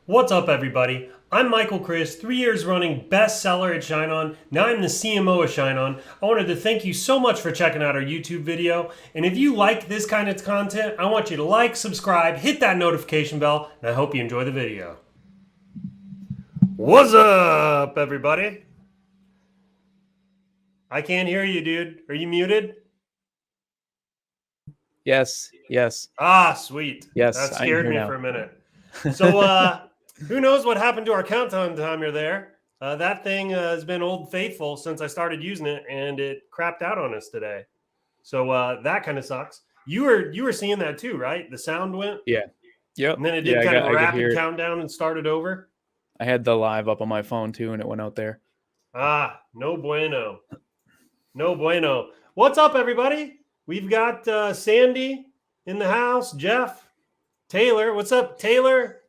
What's up, everybody? I'm Michael Chris, 3 years running bestseller at ShineOn. Now I'm the CMO of ShineOn. I wanted to thank you so much for checking out our YouTube video. And if you like this kind of content, I want you to like, subscribe, hit that notification bell, and I hope you enjoy the video. What's up, everybody? I can't hear you, dude. Are you muted? Yes. Ah, sweet. Yes, That I'm scared here me now. for a minute. So, who knows what happened to our countdown timer there? That thing has been old faithful since I started using it, and it crapped out on us today. So that kind of sucks. You were seeing that too, right? The sound went, Yeah. Yep. and then it Yeah, did kind of a I could rapid hear it. countdown and started over. I had the live up on my phone too, and it went out there. Ah, no bueno. No bueno. What's up, everybody? We've got Sandy in the house, Jeff, Taylor. What's up, Taylor?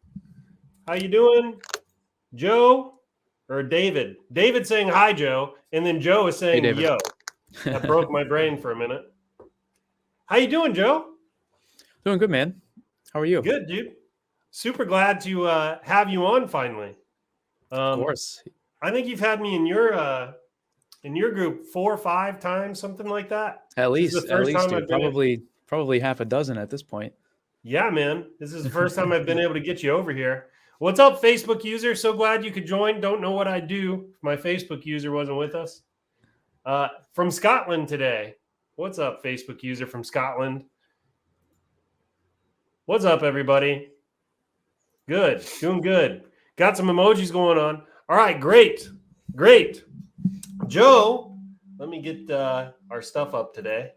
How you doing? Joe or David? David saying hi, Joe, and then Joe is saying David. yo. That broke my brain for a minute. How you doing, Joe? Doing good, man. How are you? Good, dude. Super glad to have you on finally. Of course. I think you've had me in your group 4 or 5 times, something like that. At This is least, the first time dude. I've been Probably half a dozen at this point. Yeah, man. This is the first time I've been able to get you over here. What's up, Facebook user? So glad you could join. Don't know what I'd do if my Facebook user wasn't with us. From Scotland today. What's up, Facebook user from Scotland? What's up, everybody? Good. Doing good. Got some emojis going on. All right, great. Joe, let me get our stuff up today.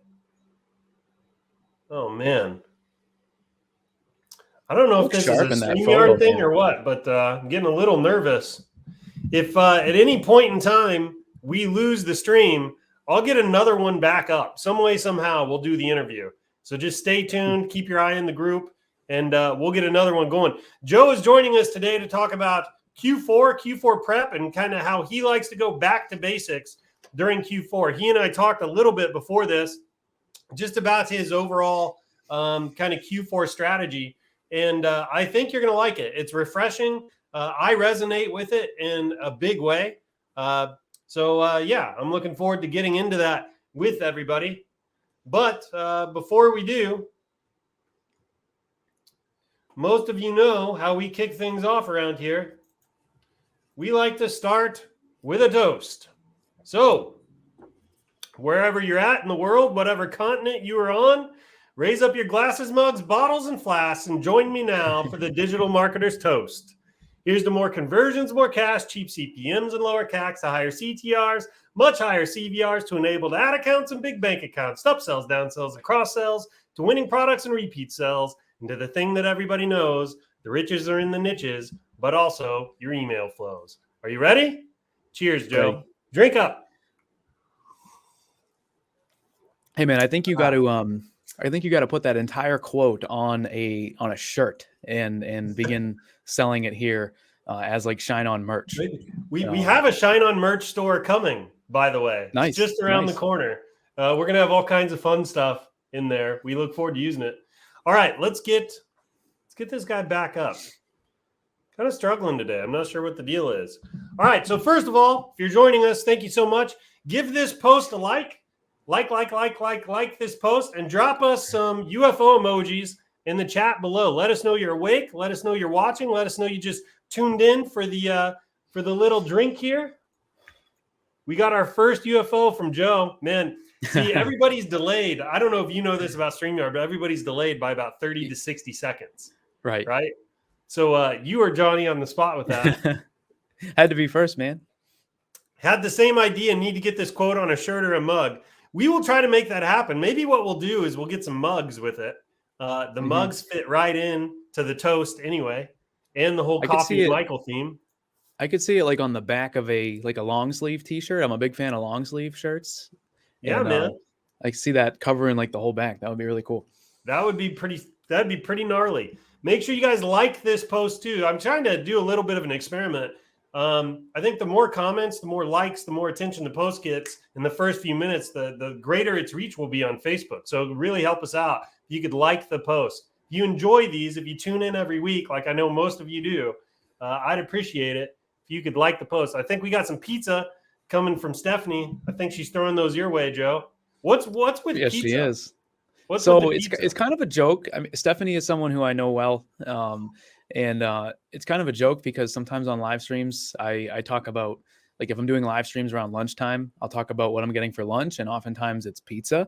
Oh, man. I don't know if this is a StreamYard thing or what, but I'm getting a little nervous. If at any point in time we lose the stream, I'll get another one back up. Some way, somehow, we'll do the interview. So just stay tuned. Keep your eye in the group, and we'll get another one going. Joe is joining us today to talk about Q4 prep, and kind of how he likes to go back to basics during Q4. He and I talked a little bit before this just about his overall kind of Q4 strategy. And I think you're going to like it. It's refreshing. I resonate with it in a big way. So, I'm looking forward to getting into that with everybody. But before we do, most of you know how we kick things off around here. We like to start with a toast. So, wherever you're at in the world, whatever continent you are on, raise up your glasses, mugs, bottles, and flasks, and join me now for the Digital Marketer's Toast. Here's to more conversions, more cash, cheap CPMs, and lower CACs, to higher CTRs, much higher CVRs, to enabled ad accounts and big bank accounts, upsells, downsells, and cross-sells, to winning products and repeat sells, and to the thing that everybody knows, the riches are in the niches, but also your email flows. Are you ready? Cheers, Joe. Ready. Drink up. Hey, man, I think you got to put that entire quote on a shirt and begin selling it here as like ShineOn merch. We have a ShineOn merch store coming, by the way. Nice. It's just around the corner. We're gonna have all kinds of fun stuff in there. We look forward to using it. All right, let's get this guy back up. Kind of struggling today. I'm not sure what the deal is. All right, so first of all, if you're joining us, thank you so much. Give this post a like this post, and drop us some UFO emojis in the chat below. Let us know you're awake. Let us know you're watching. Let us know you just tuned in for the little drink here. We got our first UFO from Joe. Man, see, everybody's delayed. I don't know if you know this about StreamYard, but everybody's delayed by about 30 to 60 seconds. Right. So you were Johnny on the spot with that. Had to be first, man. Had the same idea, need to get this quote on a shirt or a mug. We will try to make that happen. Maybe what we'll do is we'll get some mugs with it. The mugs fit right in to the toast anyway, and the whole Coffee Michael theme. I could see it like on the back of a long sleeve t-shirt. I'm a big fan of long sleeve shirts. Yeah, man. I see that covering like the whole back. That would be really cool. That'd be pretty gnarly. Make sure you guys like this post too. I'm trying to do a little bit of an experiment. I think the more comments, the more likes, the more attention the post gets in the first few minutes, the greater its reach will be on Facebook. So really help us out. You could like the post. You enjoy these if you tune in every week, like I know most of you do. I'd appreciate it if you could like the post. I think we got some pizza coming from Stephanie. I think she's throwing those your way, Joe. What's with pizza? She is. What's so with the it's kind of a joke. I mean, Stephanie is someone who I know well, and it's kind of a joke because sometimes on live streams I talk about, like, if I'm doing live streams around lunchtime, I'll talk about what I'm getting for lunch, and oftentimes it's pizza.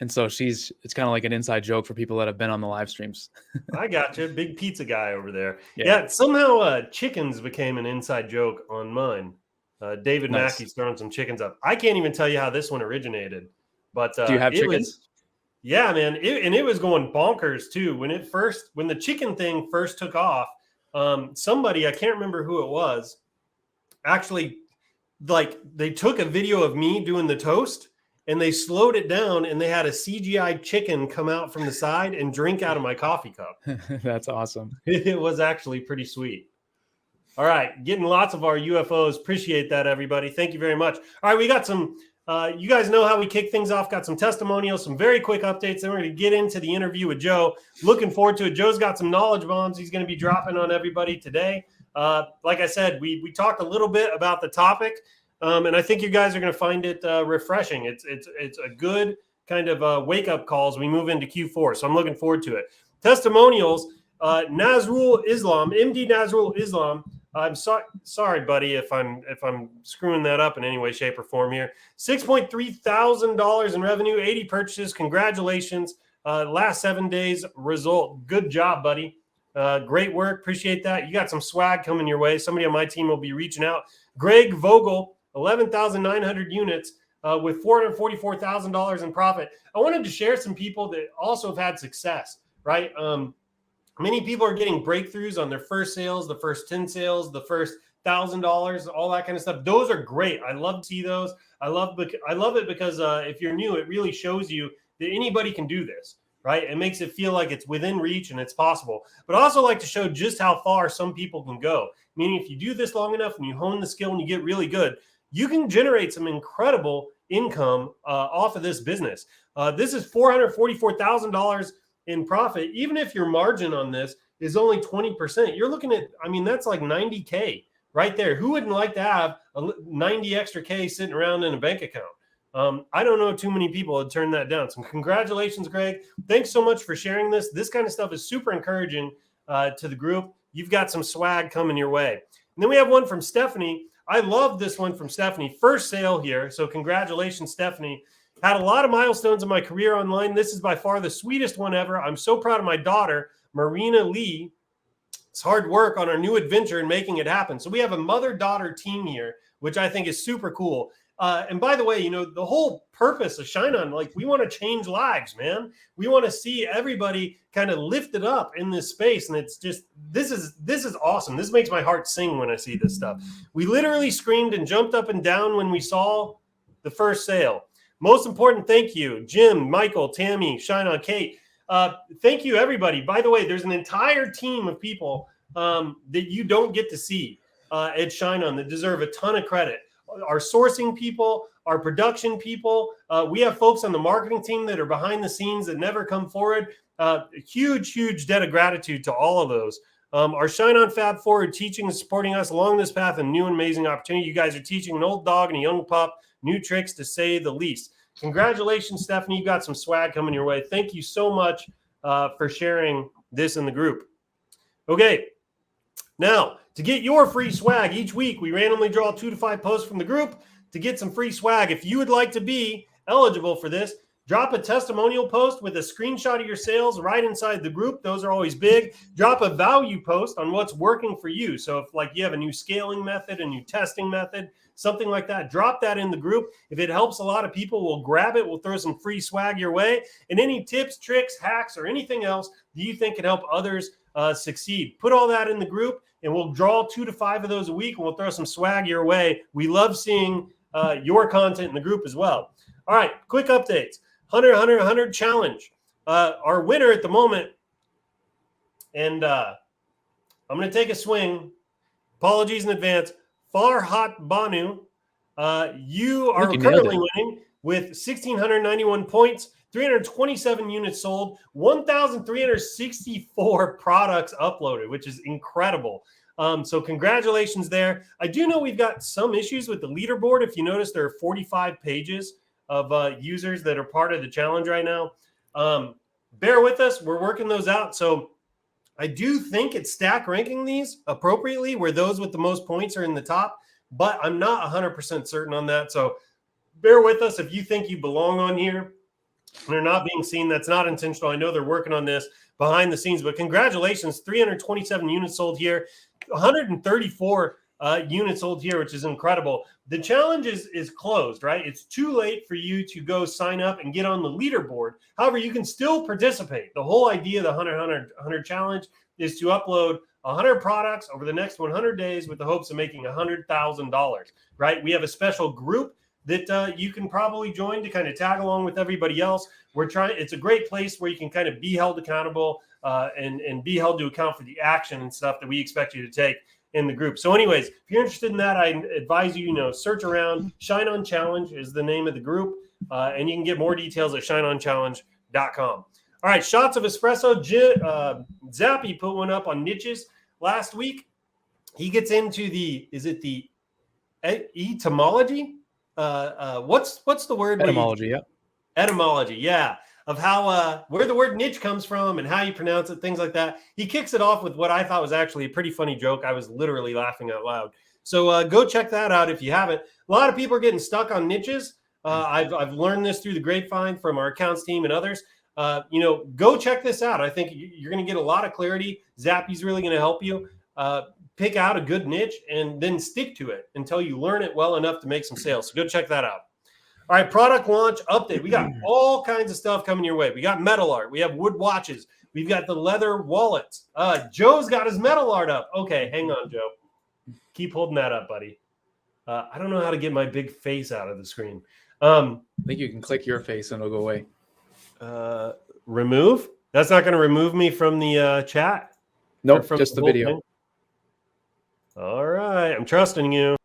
And so it's kind of like an inside joke for people that have been on the live streams. I got you. Big pizza guy over there. Yeah, somehow chickens became an inside joke on mine. David Mackey's throwing some chickens up. I can't even tell you how this one originated. But do you have chickens? Yeah, man. It was going bonkers too. When the chicken thing first took off, somebody, I can't remember who it was, actually, like, they took a video of me doing the toast and they slowed it down and they had a CGI chicken come out from the side and drink out of my coffee cup. That's awesome. It was actually pretty sweet. All right. Getting lots of our UFOs. Appreciate that, everybody. Thank you very much. All right. We got some, you guys know how we kick things off. Got some testimonials, some very quick updates. Then we're going to get into the interview with Joe. Looking forward to it. Joe's got some knowledge bombs he's going to be dropping on everybody today. Like I said, we talked a little bit about the topic. And I think you guys are going to find it refreshing. It's a good kind of wake-up call as we move into Q4. So I'm looking forward to it. Testimonials, Nazrul Islam, MD Nazrul Islam. I'm sorry, buddy, if I'm screwing that up in any way, shape, or form here. $6.3 thousand in revenue, 80 purchases. Congratulations. Last 7 days result. Good job, buddy. Great work. Appreciate that. You got some swag coming your way. Somebody on my team will be reaching out. Greg Vogel, 11,900 units with $444,000 in profit. I wanted to share some people that also have had success, right? Many people are getting breakthroughs on their first sales, the first 10 sales, the first $1,000, all that kind of stuff. Those are great. I love to see those. I love it because if you're new, it really shows you that anybody can do this, right? It makes it feel like it's within reach and it's possible. But I also like to show just how far some people can go. Meaning if you do this long enough and you hone the skill and you get really good, you can generate some incredible income off of this business. This is $444,000 in profit. Even if your margin on this is only 20%, you're looking at, I mean, that's like 90K right there. Who wouldn't like to have 90 extra K sitting around in a bank account? I don't know too many people would turn that down. So congratulations, Greg. Thanks so much for sharing this. This kind of stuff is super encouraging to the group. You've got some swag coming your way. And then we have one from Stephanie. I love this one from Stephanie. First sale here. So congratulations, Stephanie. Had a lot of milestones in my career online. This is by far the sweetest one ever. I'm so proud of my daughter, Marina Lee. It's hard work on our new adventure and making it happen. So we have a mother-daughter team here, which I think is super cool. And by the way, you know, the whole purpose of ShineOn, like, we want to change lives, man. We want to see everybody kind of lifted up in this space. And it's just, this is awesome. This makes my heart sing when I see this stuff. We literally screamed and jumped up and down when we saw the first sale. Most important, thank you, Jim, Michael, Tammy, ShineOn, Kate. Thank you, everybody. By the way, there's an entire team of people that you don't get to see at ShineOn that deserve a ton of credit. Our sourcing people, our production people. We have folks on the marketing team that are behind the scenes that never come forward. Huge debt of gratitude to all of those. Our ShineOn Fab Forward teaching and supporting us along this path and new and amazing opportunity. You guys are teaching an old dog and a young pup new tricks, to say the least. Congratulations, Stephanie. You got some swag coming your way. Thank you so much for sharing this in the group. Okay. Now, to get your free swag, each week we randomly draw 2 to 5 posts from the group to get some free swag. If you would like to be eligible for this, drop a testimonial post with a screenshot of your sales right inside the group. Those are always big. Drop a value post on what's working for you. So if, like, you have a new scaling method, a new testing method, something like that, drop that in the group. If it helps a lot of people, we'll grab it. We'll throw some free swag your way. And any tips, tricks, hacks, or anything else that you think can help others succeed, put all that in the group, and we'll draw 2 to 5 of those a week, and we'll throw some swag your way. We love seeing your content in the group as well. All right, quick updates. 100 challenge. Our winner at the moment, and I'm going to take a swing. Apologies in advance. Farhat Banu, you are currently winning with 1,691 points. 327 units sold, 1,364 products uploaded, which is incredible. So congratulations there. I do know we've got some issues with the leaderboard. If you notice, there are 45 pages of users that are part of the challenge right now. Bear with us. We're working those out. So I do think it's stack ranking these appropriately where those with the most points are in the top, but I'm not 100% certain on that. So bear with us. If you think you belong on here and they're not being seen, that's not intentional. I know they're working on this behind the scenes, but congratulations. 327 units sold here, 134 units sold here, which is incredible. The challenge is closed, right? It's too late for you to go sign up and get on the leaderboard. However, you can still participate. The whole idea of the 100 challenge is to upload 100 products over the next 100 days with the hopes of making $100,000, right? We have a special group that you can probably join to kind of tag along with everybody else. It's a great place where you can kind of be held accountable and be held to account for the action and stuff that we expect you to take in the group. So anyways, if you're interested in that, I advise you, search around. ShineOn Challenge is the name of the group. And you can get more details at shineonchallenge.com. All right, Shots of Espresso. Zappy put one up on niches last week. He gets into the etymology? What's the word? Etymology, yeah. Etymology, yeah. Of how where the word niche comes from and how you pronounce it, things like that. He kicks it off with what I thought was actually a pretty funny joke. I was literally laughing out loud. So go check that out if you haven't. A lot of people are getting stuck on niches. I've learned this through the grapevine from our accounts team and others. Go check this out. I think you're going to get a lot of clarity. Zappy's really going to help you pick out a good niche and then stick to it until you learn it well enough to make some sales. So go check that out. All right, product launch update. We got all kinds of stuff coming your way. We got metal art. We have wood watches. We've got the leather wallets. Joe's got his metal art up. Okay, hang on, Joe. Keep holding that up, buddy. I don't know how to get my big face out of the screen. I think you can click your face and it'll go away. Remove? That's not going to remove me from the chat? Nope, just the video. Thing? All right, I'm trusting you.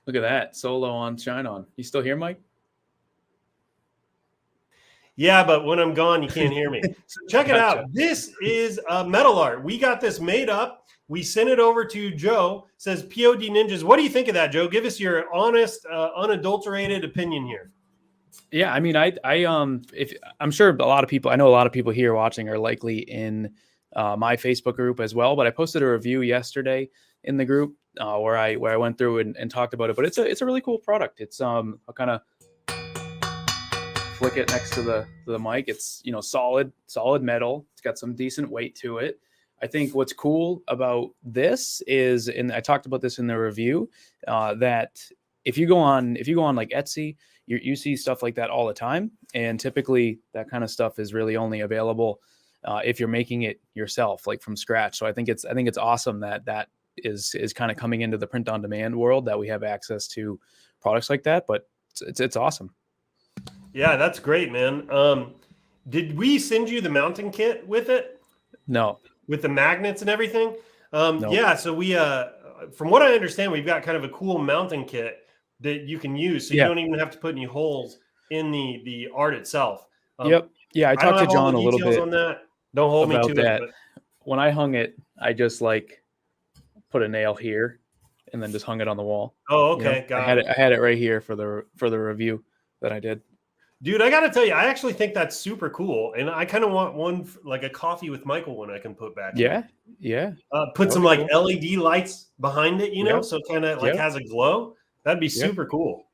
Look at that. Solo on ShineOn. You still here, Mike? Yeah, but when I'm gone, you can't hear me. So check it out. This is metal art. We got this made up. We sent it over to Joe. It says POD Ninjas. What do you think of that, Joe? Give us your honest, unadulterated opinion here. Yeah, I mean, if I'm sure a lot of people, I know a lot of people here watching are likely in my Facebook group as well. But I posted a review yesterday in the group where I went through and talked about it. But it's a really cool product. It's I'll kind of flick it next to the mic. It's solid metal. It's got some decent weight to it. I think what's cool about this is, and I talked about this in the review, that if you go on like Etsy, you see stuff like that all the time, and typically that kind of stuff is really only available if you're making it yourself, like from scratch. So I think it's awesome that is kind of coming into the print on demand world, that we have access to products like that. But it's awesome. Yeah, that's great, man. Did we send you the mounting kit with it? No. With the magnets and everything? No. Yeah, so we, from what I understand, we've got kind of a cool mounting kit that you can use, so you don't even have to put any holes in the art itself. Yep. Yeah, I talked to John a little bit on that. Don't hold me to that. It. But... When I hung it, I just put a nail here and then just hung it on the wall. Oh, okay. Got it. I had it right here for the review that I did. Dude, I got to tell you, I actually think that's super cool. And I kind of want one, like a coffee with Michael one I can put back. Yeah. Yeah. Put some LED lights behind it, so it kind of has a glow. That'd be super cool.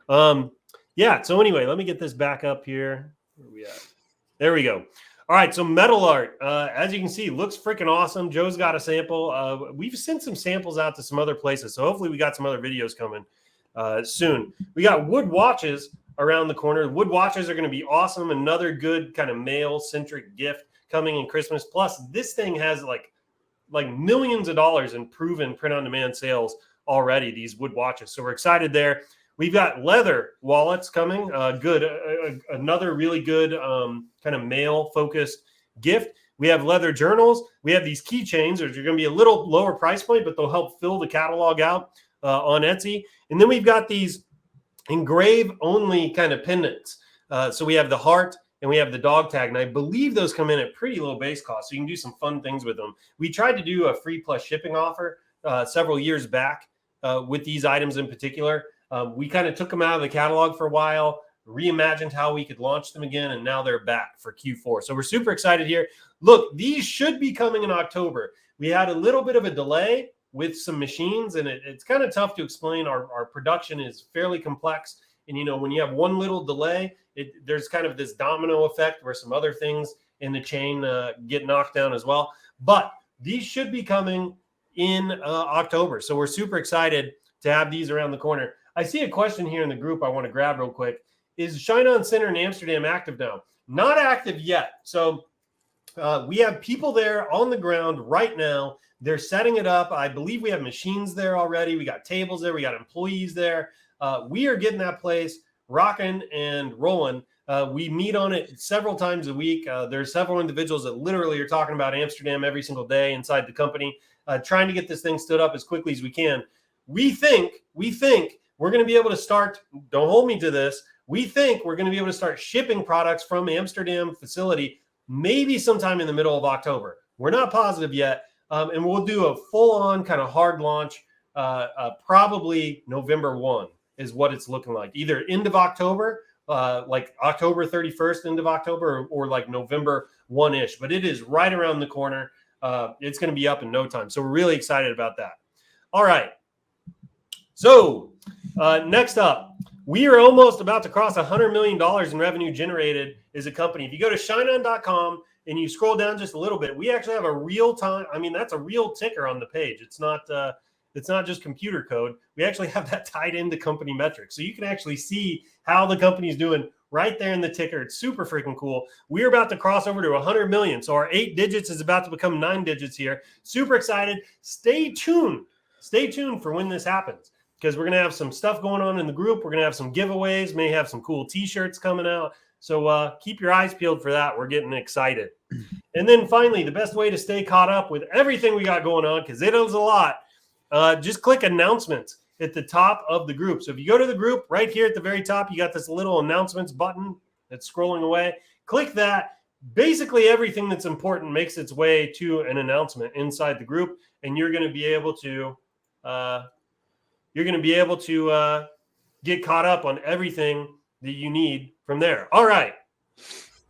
Yeah. So anyway, let me get this back up here. Where are we at? There we go. All right. So metal art, as you can see, looks freaking awesome. Joe's got a sample. We've sent some samples out to some other places. So hopefully we got some other videos coming soon. We got wood watches around the corner. Wood watches are going to be awesome. Another good kind of male-centric gift coming in Christmas. Plus, this thing has like millions of dollars in proven print-on-demand sales already, these wood watches. So we're excited there. We've got leather wallets coming. Another really good kind of male-focused gift. We have leather journals. We have these keychains, which are going to be a little lower price point, but they'll help fill the catalog out on Etsy. And then we've got these engrave only kind of pendants. So we have the heart and we have the dog tag, and I believe those come in at pretty low base cost, so you can do some fun things with them. We tried to do a free plus shipping offer several years back with these items in particular. We kind of took them out of the catalog for a while, reimagined how we could launch them again, and now they're back for Q4. So we're super excited here. Look, these should be coming in October. We had a little bit of a delay with some machines, and it's kind of tough to explain. Our production is fairly complex, and when you have one little delay, there's kind of this domino effect where some other things in the chain get knocked down as well. But these should be coming in October, so we're super excited to have these around the corner. I see a question here in the group I want to grab real quick. Is ShineOn Center in Amsterdam active now? Not active yet. So we have people there on the ground right now. They're setting it up. I believe we have machines there already. We got tables there. We got employees there. We are getting that place rocking and rolling. We meet on it several times a week. There's several individuals that literally are talking about Amsterdam every single day inside the company, trying to get this thing stood up as quickly as we can. We think we're going to be able to start. Don't hold me to this. We think we're going to be able to start shipping products from Amsterdam facility maybe sometime in the middle of October. We're not positive yet. And we'll do a full-on kind of hard launch, probably November 1 is what it's looking like. Either end of October, like October 31st, end of October, or like November 1-ish. But it is right around the corner. It's going to be up in no time. So we're really excited about that. All right. So next up, we are almost about to cross $100 million in revenue generated as a company. If you go to ShineOn.com and you scroll down just a little bit, we actually have a real time. I mean, that's a real ticker on the page. It's not just computer code. We actually have that tied into company metrics. So you can actually see how the company is doing right there in the ticker. It's super freaking cool. We're about to cross over to 100 million. So our 8 digits is about to become 9 digits here. Super excited. Stay tuned. Stay tuned for when this happens, because we're going to have some stuff going on in the group. We're going to have some giveaways, may have some cool t-shirts coming out. So keep your eyes peeled for that. We're getting excited. And then finally, the best way to stay caught up with everything we got going on, because it is a lot, just click announcements at the top of the group. So if you go to the group right here at the very top, you got this little announcements button that's scrolling away. Click that. Basically, everything that's important makes its way to an announcement inside the group, and you're going to be able to get caught up on everything that you need from there. All right,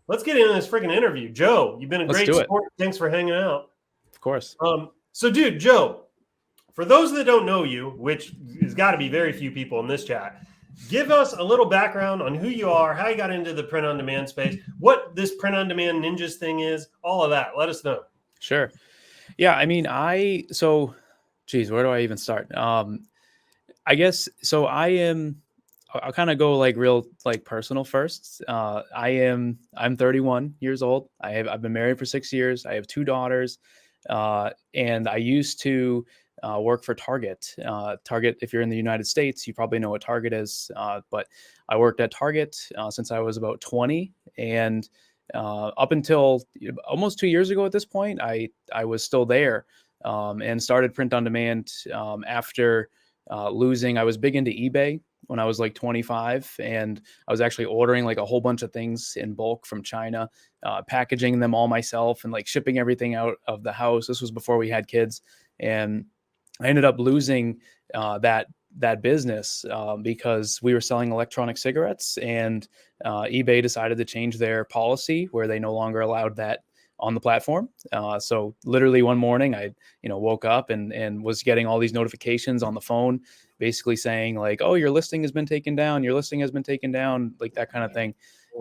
let's get into this freaking interview. Joe, you've been a great support. Thanks for hanging out. Of course. So dude, Joe, for those that don't know you, which has got to be very few people in this chat, give us a little background on who you are, how you got into the print-on-demand space, what this print-on-demand ninjas thing is, all of that. Let us know. Sure. Yeah, I mean, geez, where do I even start? I guess, so I'll kind of go like real, like personal first. I'm 31 years old. I've been married for 6 years. I have 2 daughters. And I used to work for Target. Target, if you're in the United States, you probably know what Target is. But I worked at Target since I was about 20. And up until almost 2 years ago at this point, I was still there and started print on demand after losing. I was big into eBay when I was like 25, and I was actually ordering like a whole bunch of things in bulk from China, packaging them all myself and like shipping everything out of the house. This was before we had kids, and I ended up losing that business because we were selling electronic cigarettes, and eBay decided to change their policy where they no longer allowed that on the platform. So literally one morning I, woke up and was getting all these notifications on the phone, basically saying like, oh, your listing has been taken down. Your listing has been taken down, like that kind of thing.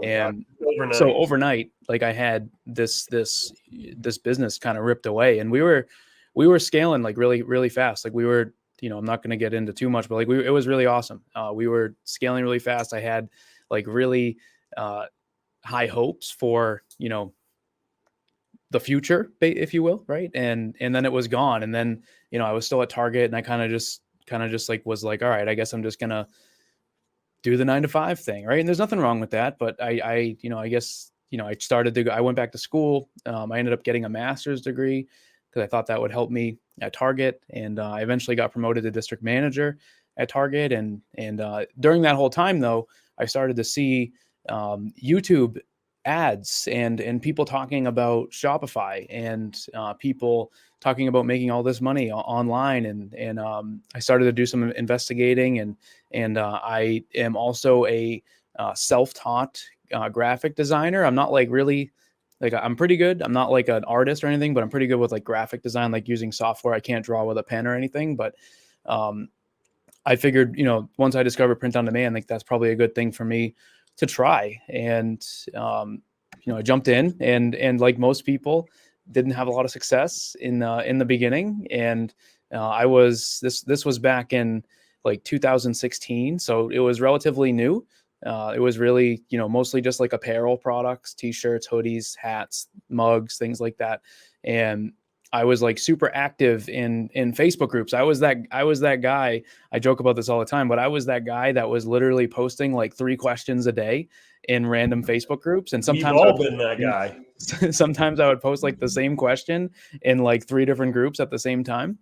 And so overnight, like I had this business kind of ripped away, and we were scaling like really, really fast. Like we were, I'm not going to get into too much, but like it was really awesome. We were scaling really fast. I had like really high hopes for, the future, if you will. Right. And then it was gone. And then, I was still at Target, and I kind of just like was like, all right, I guess I'm just going to do the 9-to-5 thing. Right. And there's nothing wrong with that. But I guess, I went back to school. I ended up getting a master's degree because I thought that would help me at Target. And I eventually got promoted to district manager. at Target. And during that whole time, though, I started to see YouTube ads and people talking about Shopify and people talking about making all this money online. And I started to do some investigating, and I am also a self-taught graphic designer. I'm not like really like, I'm pretty good. I'm not like an artist or anything, but I'm pretty good with like graphic design, like using software. I can't draw with a pen or anything, but I figured, once I discovered print on demand, like that's probably a good thing for me to try. And I jumped in, and like most people, didn't have a lot of success in the beginning. And this was back in like 2016, so it was relatively new. It was really, mostly just like apparel products, t-shirts, hoodies, hats, mugs, things like that. And I was like super active in Facebook groups. I was that guy. I joke about this all the time, but I was that guy that was literally posting like 3 questions a day in random Facebook groups. And sometimes we've all been that guy. Sometimes I would post like the same question in like 3 different groups at the same time.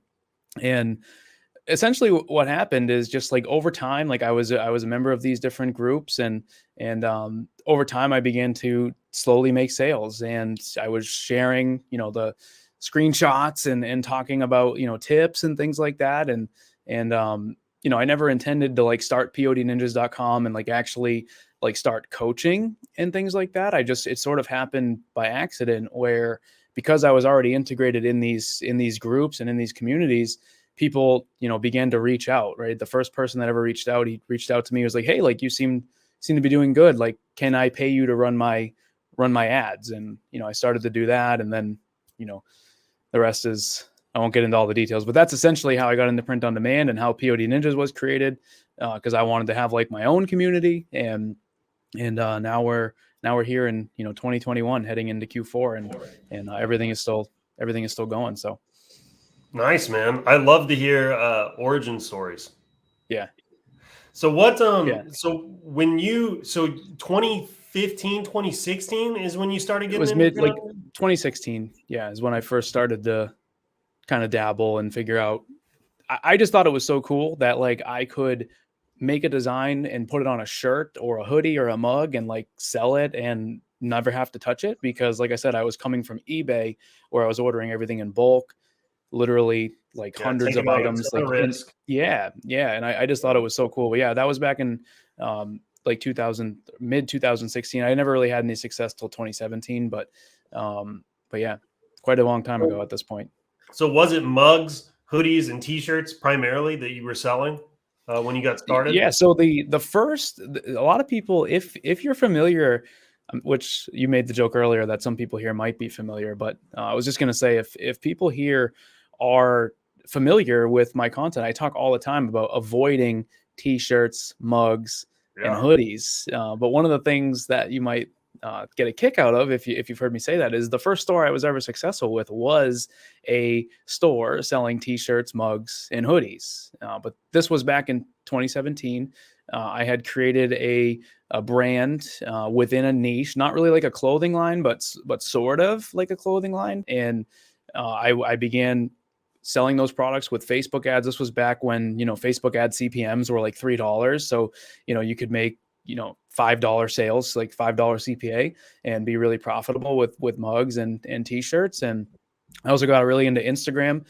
And essentially what happened is just like over time, like I was a member of these different groups, and over time I began to slowly make sales, and I was sharing, the screenshots and talking about, tips and things like that. And I never intended to like start podninjas.com and like actually like start coaching and things like that. It sort of happened by accident, where because I was already integrated in these groups and in these communities, people, began to reach out, right? The first person that ever reached out, he reached out to me, was like, hey, like you seem to be doing good. Like, can I pay you to run my ads? And, I started to do that. And then, the rest is, I won't get into all the details, but that's essentially how I got into print on demand and how POD Ninjas was created. Cause I wanted to have like my own community, and now we're here in, 2021 heading into Q4, and everything is still going. So. Nice, man. I love to hear origin stories. Yeah. So what so 2015, 2016 is when you started getting into it was like 2016, is when I first started to kind of dabble and figure out. I just thought it was so cool that like I could make a design and put it on a shirt or a hoodie or a mug and like sell it and never have to touch it, because like I said, I was coming from eBay, where I was ordering everything in bulk, literally like hundreds of items, like risk. And I just thought it was so cool. But yeah, that was back in like mid 2016. I never really had any success till 2017, but yeah, quite a long time ago at this point. So was it mugs, hoodies, and t-shirts primarily that you were selling when you got started? Yeah. So a lot of people, if you're familiar, which you made the joke earlier that some people here might be familiar, but I was just going to say, if people here are familiar with my content, I talk all the time about avoiding t-shirts, mugs, and hoodies. But one of the things that you might get a kick out of, if you've heard me say that, is the first store I was ever successful with was a store selling t-shirts, mugs, and hoodies. But this was back in 2017. I had created a brand within a niche, not really like a clothing line, but sort of like a clothing line. And I began selling those products with Facebook ads. This was back when, Facebook ad CPMs were like $3. So, you could make, $5 sales, like $5 CPA, and be really profitable with mugs and t-shirts. And I also got really into Instagram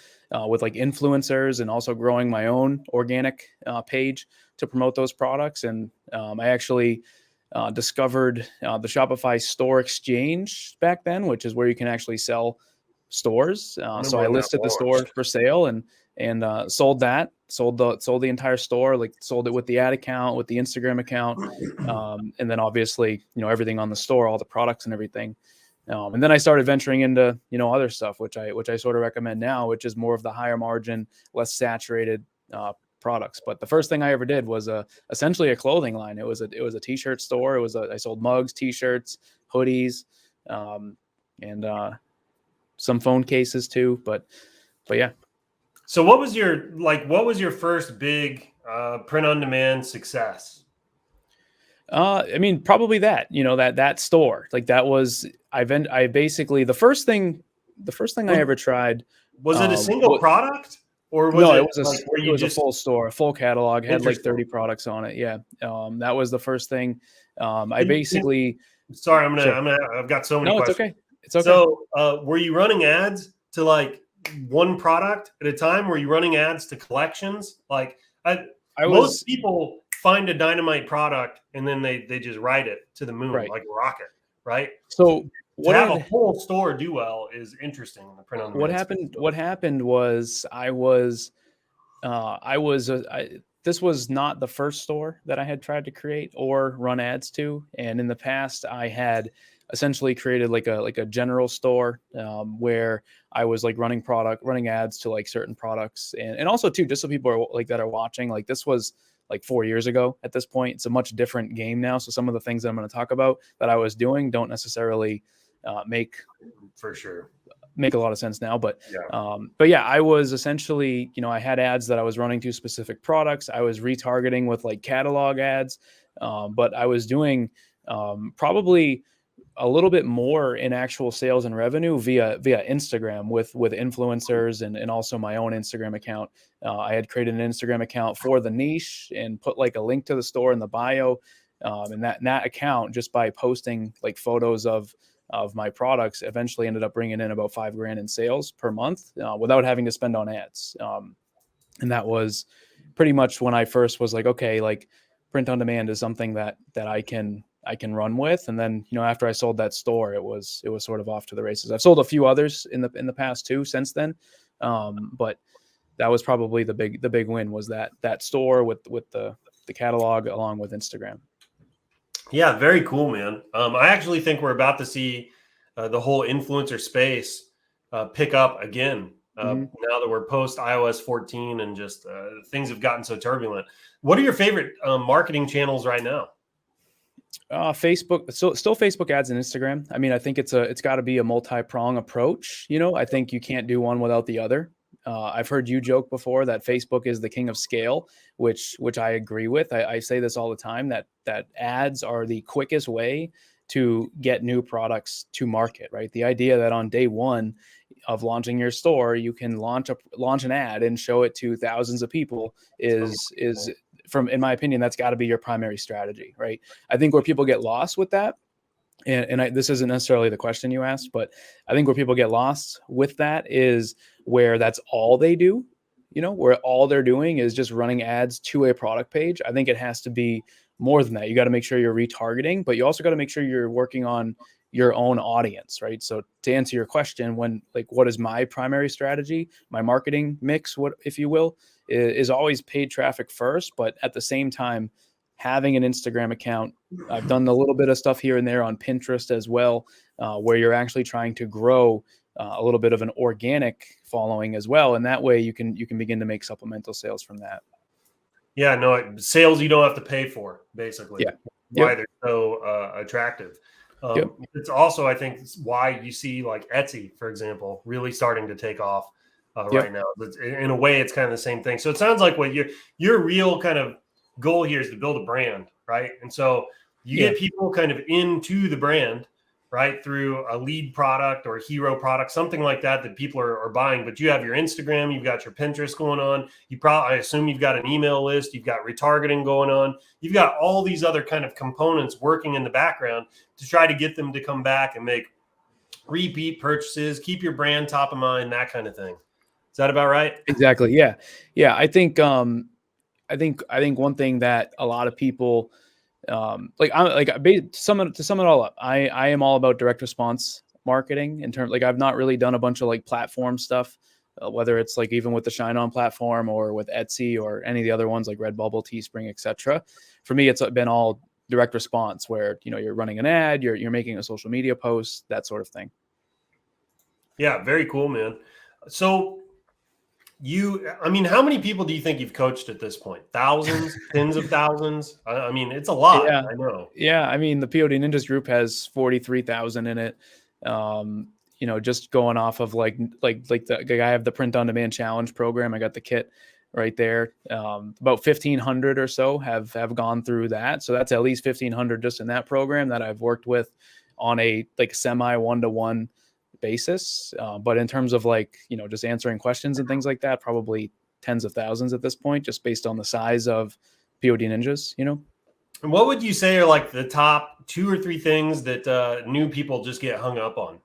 with like influencers, and also growing my own organic page to promote those products. And I actually discovered the Shopify store exchange back then, which is where you can actually sell stores. So I listed the store for sale and sold the entire store, like sold it with the ad account, with the Instagram account. And then obviously, everything on the store, all the products and everything. And then I started venturing into, other stuff, which I sort of recommend now, which is more of the higher margin, less saturated products. But the first thing I ever did was essentially a clothing line. It was a t-shirt store. I sold mugs, t-shirts, hoodies, and some phone cases too. But yeah. So what was your first big print on demand success? I mean, probably that, that store, like that was, I basically, the first thing I ever tried. Was it a single product? or was No, it it was like where it you was a just full store, a full catalog, had like 30 interesting? products on it. Yeah. That was the first thing. I Can- can- basically, Sorry, sure. I've got so many No, it's questions. okay. It's okay. So, were you running ads to like one product at a time? Were you running ads to collections? Like, I most was people find a dynamite product and then they just ride it to the moon right. like a rocket, right? So To what have a had whole store do well is interesting in the print on demand space. what happened was this was not the first store that I had tried to create or run ads to. And in the past, I had essentially created like a general store where I was like running ads to like certain products. And also too, just so people are like that are watching, like this was like 4 years ago at this point. It's a much different game now. So some of the things that I'm going to talk about that I was doing don't necessarily make For sure. make a lot of sense now. Yeah. But yeah, I was essentially, I had ads that I was running to specific products. I was retargeting with like catalog ads, but I was doing probably a little bit more in actual sales and revenue via Instagram with influencers and also my own Instagram account. I had created an Instagram account for the niche and put like a link to the store in the bio. And that account, just by posting like photos of my products, eventually ended up bringing in about $5,000 in sales per month without having to spend on ads. And that was pretty much when I first was like, okay, like print on demand is something that I can run with. And then, after I sold that store, it was sort of off to the races. I've sold a few others in the past too since then. But that was probably the big win, was that store with the catalog along with Instagram. Yeah, very cool, man. I actually think we're about to see the whole influencer space pick up again now that we're post iOS 14 and just things have gotten so turbulent. What are your favorite marketing channels right now? Facebook, still Facebook ads and Instagram. I mean, I think it's got to be a multi-prong approach. I think you can't do one without the other. I've heard you joke before that Facebook is the king of scale, which I agree with. I say this all the time, that ads are the quickest way to get new products to market, right? The idea that on day one of launching your store, you can launch an ad and show it to thousands of people is in my opinion, that's got to be your primary strategy, right? I think where people get lost with that, and this isn't necessarily the question you asked, but I think where people get lost with that is where that's all they do, where all they're doing is just running ads to a product page. I think it has to be more than that. You got to make sure you're retargeting, but you also got to make sure you're working on your own audience, right? So to answer your question, what is my primary strategy, my marketing mix, what, if you will, is always paid traffic first, but at the same time, having an Instagram account. I've done a little bit of stuff here and there on Pinterest as well, where you're actually trying to grow a little bit of an organic following as well. And that way you can begin to make supplemental sales from that. Yeah, no, sales you don't have to pay for, basically. Yeah. Why they're so attractive. It's also, I think, why you see like Etsy, for example, really starting to take off right now. In a way, it's kind of the same thing. So it sounds like what your real kind of goal here is to build a brand, right? And so you get people kind of into the brand, right, through a lead product or a hero product, something like that people are buying. But you have your Instagram, you've got your Pinterest going on. I assume you've got an email list, you've got retargeting going on. You've got all these other kind of components working in the background to try to get them to come back and make repeat purchases, keep your brand top of mind, that kind of thing. Is that about right? Exactly. Yeah. Yeah. I think one thing that a lot of people, to sum it all up, I am all about direct response marketing in terms, like I've not really done a bunch of like platform stuff, whether it's like even with the ShineOn platform or with Etsy or any of the other ones like Redbubble, Teespring, etc. For me, it's been all direct response where, you're running an ad, you're making a social media post, that sort of thing. Yeah. Very cool, man. So how many people do you think you've coached at this point? Thousands, tens of thousands? I mean, it's a lot. Yeah. I know. Yeah. I mean, the POD Ninjas group has 43,000 in it. Just going off of like I have the print on demand challenge program. I got the kit right there. About 1,500 or so have gone through that. So that's at least 1,500 just in that program that I've worked with on a like semi one-to-one basis. But in terms of just answering questions and things like that, probably tens of thousands at this point, just based on the size of POD ninjas, you know? And what would you say are like the top 2 or 3 things that new people just get hung up on?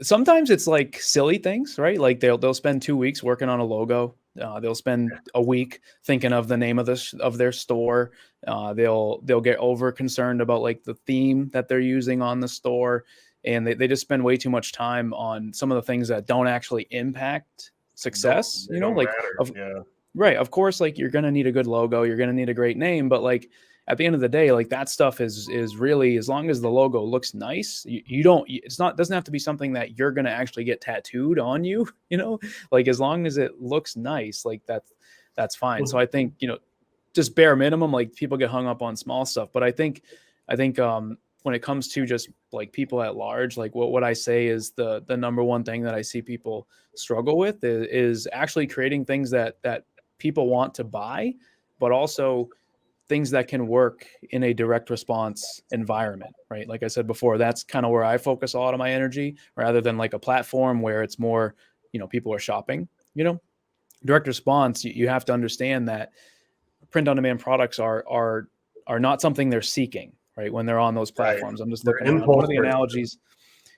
Sometimes it's like silly things, right? Like they'll spend 2 weeks working on a logo. They'll spend a week thinking of the name of their store. They'll get over concerned about like the theme that they're using on the store, and they just spend way too much time on some of the things that don't actually impact success. They You know, don't like matter. right. Of course, like you're gonna need a good logo, you're gonna need a great name, but like at the end of the day, like that stuff is really, as long as the logo looks nice, you don't, it's not, doesn't have to be something that you're going to actually get tattooed on you, you know, like as long as it looks nice, like that's fine. So I think, you know, just bare minimum, like people get hung up on small stuff, but I think when it comes to just like people at large, like what I say is the number one thing that I see people struggle with is actually creating things that people want to buy, but also things that can work in a direct response environment, right? Like I said before, that's kind of where I focus a lot of my energy, rather than like a platform where it's more, you know, people are shopping, you know. Direct response, you have to understand that print on demand products are not something they're seeking, right? When they're on those platforms. Right. I'm just looking around. One of the analogies,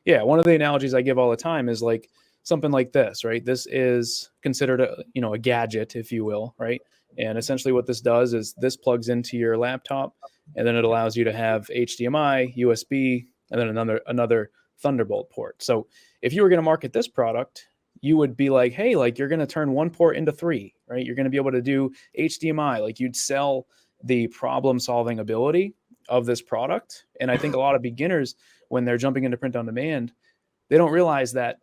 one of the analogies I give all the time is like something like this, right? This is considered a gadget, if you will, right? And essentially what this does is this plugs into your laptop, and then it allows you to have HDMI, USB, and then another Thunderbolt port. So if you were going to market this product, you would be like, hey, like you're going to turn one port into 3, right? You're going to be able to do HDMI. Like you'd sell the problem solving ability of this product. And I think a lot of beginners, when they're jumping into print on demand, they don't realize that,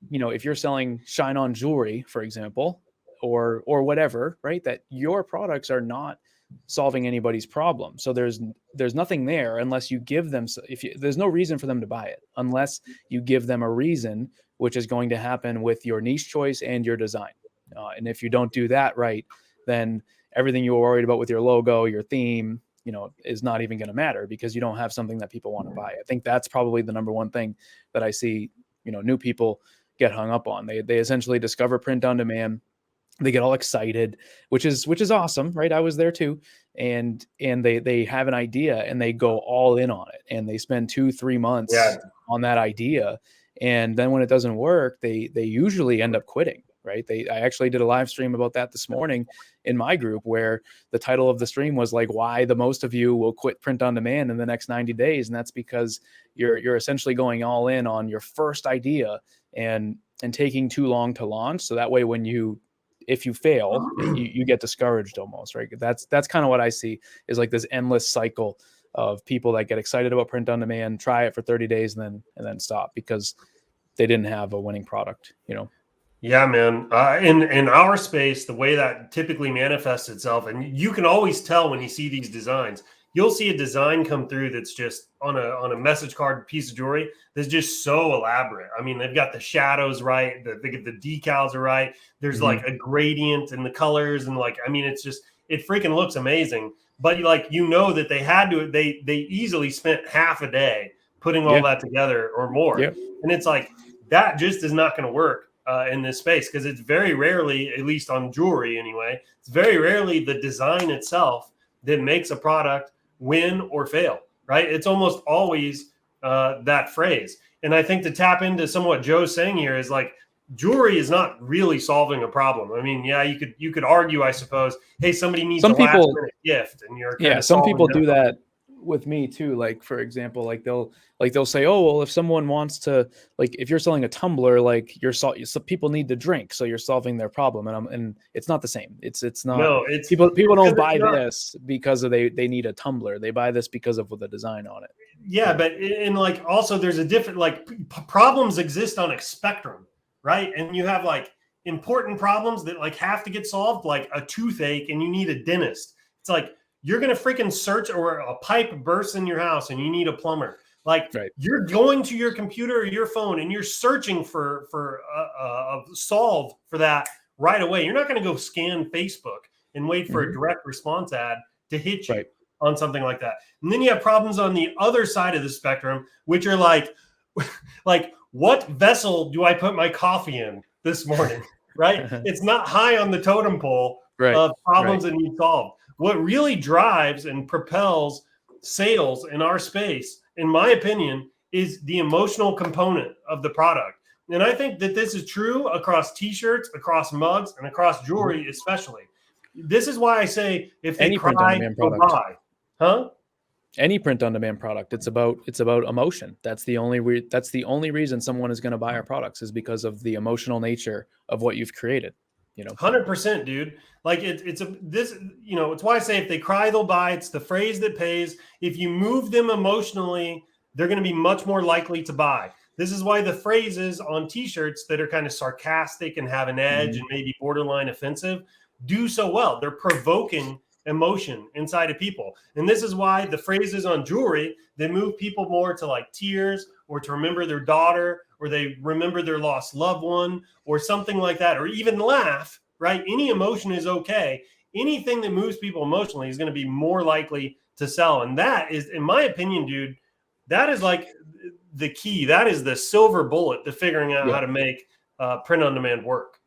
you know, if you're selling ShineOn jewelry, for example, or whatever, right, that your products are not solving anybody's problem. So there's nothing there unless you give them, there's no reason for them to buy it unless you give them a reason, which is going to happen with your niche choice and your design. And if you don't do that right, then everything you were worried about with your logo, your theme, you know, is not even going to matter because you don't have something that people want to buy. I think that's probably the number one thing that I see, you know, new people get hung up on. They essentially discover print on demand. They get all excited, which is awesome, right? I was there too. And they have an idea and they go all in on it, and they spend 2-3 months on that idea. And then when it doesn't work, they usually end up quitting, right? I actually did a live stream about that this morning in my group, where the title of the stream was like, why the most of you will quit print on demand in the next 90 days. And that's because you're essentially going all in on your first idea and taking too long to launch. So that way, if you fail, you get discouraged almost, right? That's kind of what I see, is like this endless cycle of people that get excited about print on demand, try it for 30 days and then stop because they didn't have a winning product, you know? Yeah, man. In our space, the way that typically manifests itself, and you can always tell when you see these designs, you'll see a design come through that's just on a message card piece of jewelry that's just so elaborate. I mean, they've got the shadows right, the decals are right. There's like a gradient in the colors, and like, I mean, it's just, it freaking looks amazing. But like, you know that they easily spent half a day putting all that together or more. Yeah. And it's like, that just is not going to work in this space, because it's very rarely, at least on jewelry anyway, it's very rarely the design itself that makes a product win or fail, right? It's almost always that phrase. And I think to tap into some of what Joe's saying here is like, jewelry is not really solving a problem. I mean, yeah, you could argue, I suppose, hey, somebody needs a last minute gift, and you're some people do that with me too. Like, for example, like they'll say, oh, well, if someone wants to, like, if you're selling a tumbler, like so people need to drink, so you're solving their problem. And it's not the same. It's not. No, it's people don't buy this because they need a tumbler. They buy this because of the design on it. Yeah, but in like, also there's a different, like, problems exist on a spectrum, right? And you have like important problems that like have to get solved, like a toothache and you need a dentist. It's like, you're going to freaking search, or a pipe bursts in your house and you need a plumber. Like, you're going to your computer or your phone and you're searching for a solve for that right away. You're not going to go scan Facebook and wait for a direct response ad to hit you on something like that. And then you have problems on the other side of the spectrum, which are like what vessel do I put my coffee in this morning? right? It's not high on the totem pole of problems that need solved. What really drives and propels sales in our space, in my opinion, is the emotional component of the product. And I think that this is true across t-shirts, across mugs, and across jewelry, especially. This is why I say if they cry, go buy. Huh? Any print-on-demand product, it's about emotion. That's the only reason someone is going to buy our products, is because of the emotional nature of what you've created. 100%, dude. Like it's why I say if they cry, they'll buy. It's the phrase that pays. If you move them emotionally, they're going to be much more likely to buy. This is why the phrases on t-shirts that are kind of sarcastic and have an edge and maybe borderline offensive do so well. They're provoking emotion inside of people. And this is why the phrases on jewelry, they move people more to like tears, or to remember their daughter, or they remember their lost loved one, or something like that, or even laugh, right? Any emotion is okay. Anything that moves people emotionally is going to be more likely to sell. And that is, in my opinion, dude, that is like the key. That is the silver bullet to figuring out how to make print on demand work.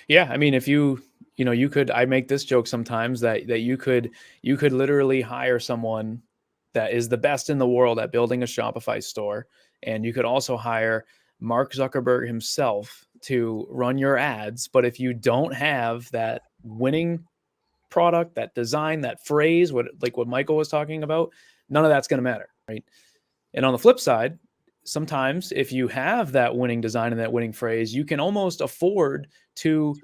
Yeah. I mean, if you could, I make this joke sometimes that you could literally hire someone that is the best in the world at building a Shopify store. And you could also hire Mark Zuckerberg himself to run your ads. But if you don't have that winning product, that design, that phrase, what Michael was talking about, none of that's going to matter, right? And on the flip side, sometimes if you have that winning design and that winning phrase, you can almost afford to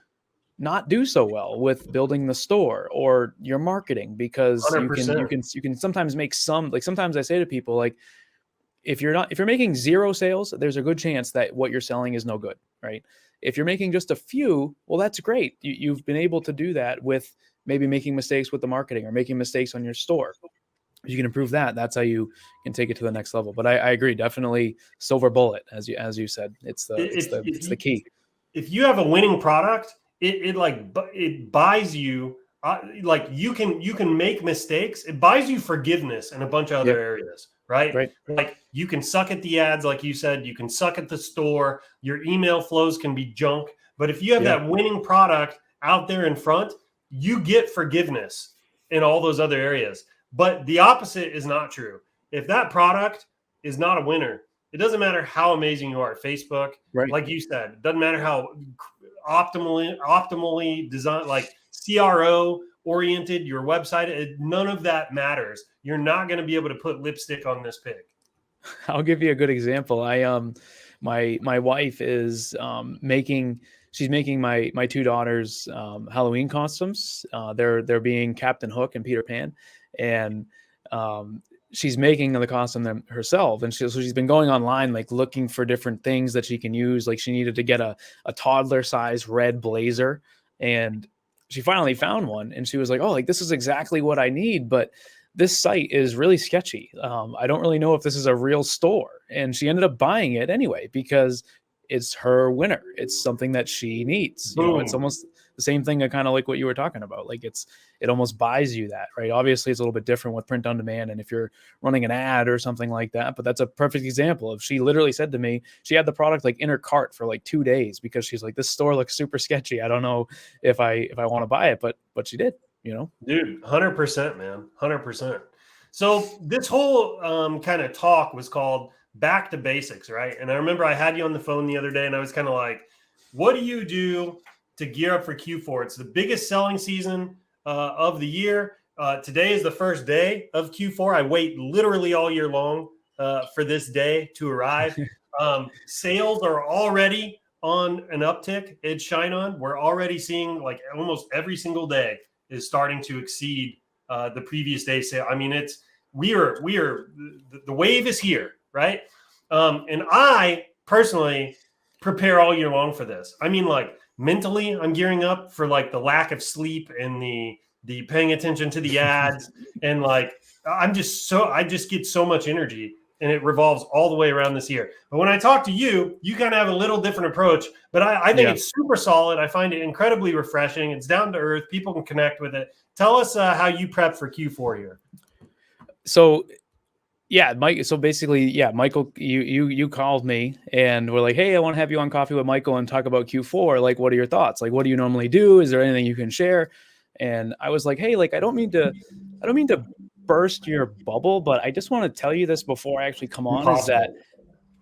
not do so well with building the store or your marketing, because 100%. you can sometimes make some, like sometimes I say to people, like, if you're making 0 sales, there's a good chance that what you're selling is no good, right? If you're making just a few, well, that's great. You've been able to do that with maybe making mistakes with the marketing or making mistakes on your store. If you can improve that, that's how you can take it to the next level. But I agree, definitely silver bullet, as you said. It's the key. If you have a winning product, it buys you, like you can make mistakes. It buys you forgiveness in a bunch of other areas, right? Like you can suck at the ads, like you said, you can suck at the store, your email flows can be junk. But if you have that winning product out there in front, you get forgiveness in all those other areas. But the opposite is not true. If that product is not a winner, it doesn't matter how amazing you are at Facebook. Right. Like you said, it doesn't matter how optimally designed, like CRO oriented your website. None of that matters. You're not going to be able to put lipstick on this pig. I'll give you a good example. My wife is she's making my 2 daughters Halloween costumes. They're being Captain Hook and Peter Pan, and she's making the costume herself. And she's been going online, like looking for different things that she can use. Like she needed to get a toddler size red blazer, and she finally found one. And she was like, oh, like this is exactly what I need. But this site is really sketchy. I don't really know if this is a real store. And she ended up buying it anyway, because it's her winner. It's something that she needs. It's almost the same thing, kind of like what you were talking about. Like it almost buys you that, right? Obviously it's a little bit different with print on demand, and if you're running an ad or something like that, but that's a perfect example of, she literally said to me, she had the product like in her cart for like 2 days, because she's like, this store looks super sketchy. I don't know if I want to buy it, but she did, Dude, 100%, man. 100%. So this whole kind of talk was called Back to Basics, right? And I remember I had you on the phone the other day, and I was kind of like, what do you do to gear up for Q4? It's the biggest selling season of the year. Today is the first day of Q4. I wait literally all year long for this day to arrive. Sales are already on an uptick at ShineOn. We're already seeing like almost every single day is starting to exceed the previous day sale. I mean, the wave is here, right? And I personally prepare all year long for this. I mean, like mentally, I'm gearing up for like the lack of sleep and the paying attention to the ads, and like I just get so much energy, and it revolves all the way around this year. But when I talk to you, you kind of have a little different approach, but I think it's super solid. I find it incredibly refreshing. It's down to earth. People can connect with it. Tell us how you prep for Q4 here. So Yeah, Mike. So basically, yeah, Michael, you called me and we're like, hey, I want to have you on Coffee with Michael and talk about Q4. Like, what are your thoughts? Like, what do you normally do? Is there anything you can share? And I was like, hey, like, I don't mean to burst your bubble, but I just want to tell you this before I actually come on, is Impossible.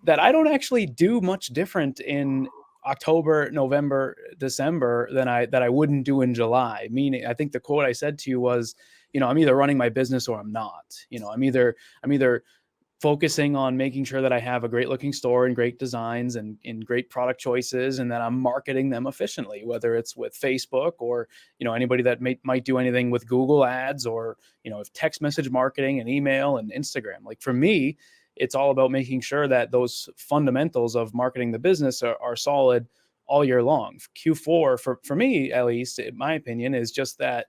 that I don't actually do much different in October, November, December than I wouldn't do in July. Meaning, I think the quote I said to you was, I'm either running my business or I'm not. I'm either focusing on making sure that I have a great looking store and great designs and great product choices, and that I'm marketing them efficiently, whether it's with Facebook or, anybody that might do anything with Google ads, or, if text message marketing and email and Instagram. Like for me, it's all about making sure that those fundamentals of marketing the business are solid all year long. Q4 for me, at least in my opinion, is just that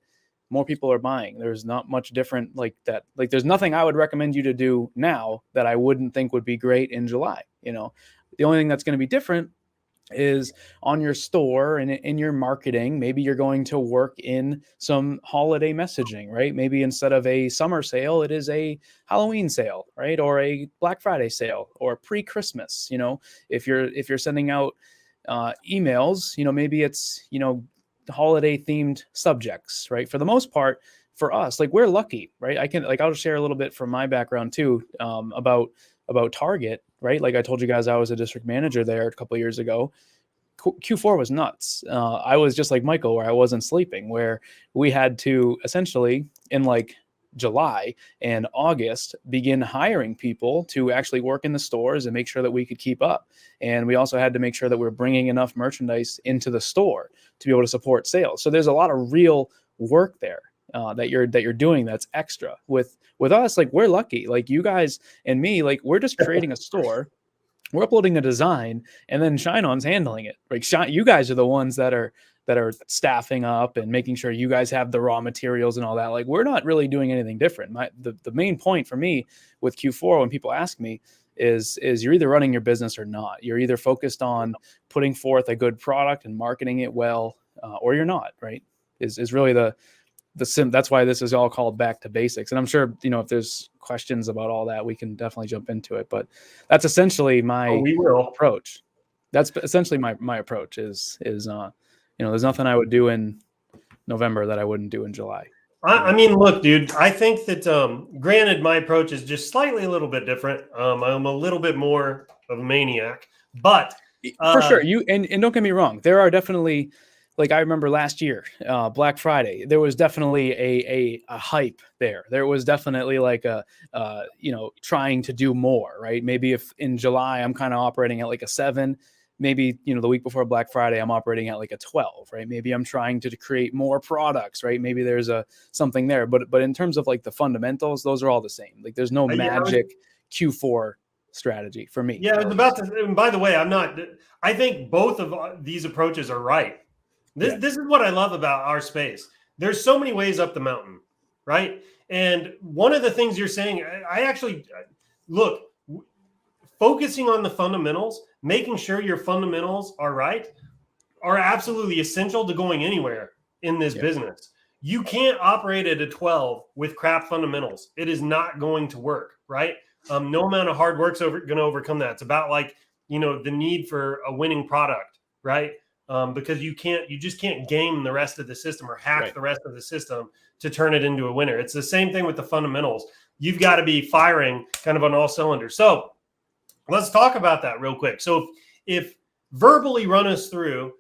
more people are buying. There's not much different like that. Like there's nothing I would recommend you to do now that I wouldn't think would be great in July. The only thing that's going to be different is on your store and in your marketing. Maybe you're going to work in some holiday messaging, right? Maybe instead of a summer sale, it is a Halloween sale, right? Or a Black Friday sale, or pre-Christmas. If you're sending out emails, maybe it's holiday themed subjects, right? For the most part, for us, like we're lucky, right? I'll share a little bit from my background too, about Target, right? Like I told you guys, I was a district manager there a couple of years ago. Q4 was nuts. I was just like Michael, where I wasn't sleeping, where we had to essentially in like July and August begin hiring people to actually work in the stores and make sure that we could keep up. And we also had to make sure that we're bringing enough merchandise into the store to be able to support sales. So there's a lot of real work there that you're doing that's extra. With us, like we're lucky. Like you guys and me, like we're just creating a store. We're uploading a design, and then ShineOn's handling it. Like you guys are the ones that are staffing up and making sure you guys have the raw materials and all that. Like we're not really doing anything different. The main point for me with Q4, when people ask me, is you're either running your business or not. You're either focused on putting forth a good product and marketing it well, or you're not. Right? Is really that's why this is all called back to basics. And I'm sure, if there's questions about all that, we can definitely jump into it, but that's essentially my approach. That's essentially my approach is, there's nothing I would do in November that I wouldn't do in July. I mean, look, dude, I think that, granted, my approach is just slightly a little bit different. I'm a little bit more of a maniac, but for sure. And don't get me wrong. There are definitely, like I remember last year, Black Friday, there was definitely a hype there. There was definitely like trying to do more, right? Maybe if in July I'm kind of operating at like a 7, maybe, the week before Black Friday, I'm operating at like a 12, right? Maybe I'm trying to create more products, right? Maybe there's something there, but in terms of like the fundamentals, those are all the same. Like there's no magic Q4 strategy for me. Yeah, I was about to, and by the way, I think both of these approaches are right. This is what I love about our space. There's so many ways up the mountain, right? And one of the things you're saying, I actually look, focusing on the fundamentals, making sure your fundamentals are right, are absolutely essential to going anywhere in this business. You can't operate at a 12 with crap fundamentals. It is not going to work, right? No amount of hard work's going to overcome that. It's about like, the need for a winning product, right? Because you just can't game the rest of the system or hack the rest of the system to turn it into a winner. It's the same thing with the fundamentals. You've got to be firing kind of on all cylinders. So let's talk about that real quick. So if verbally run us through,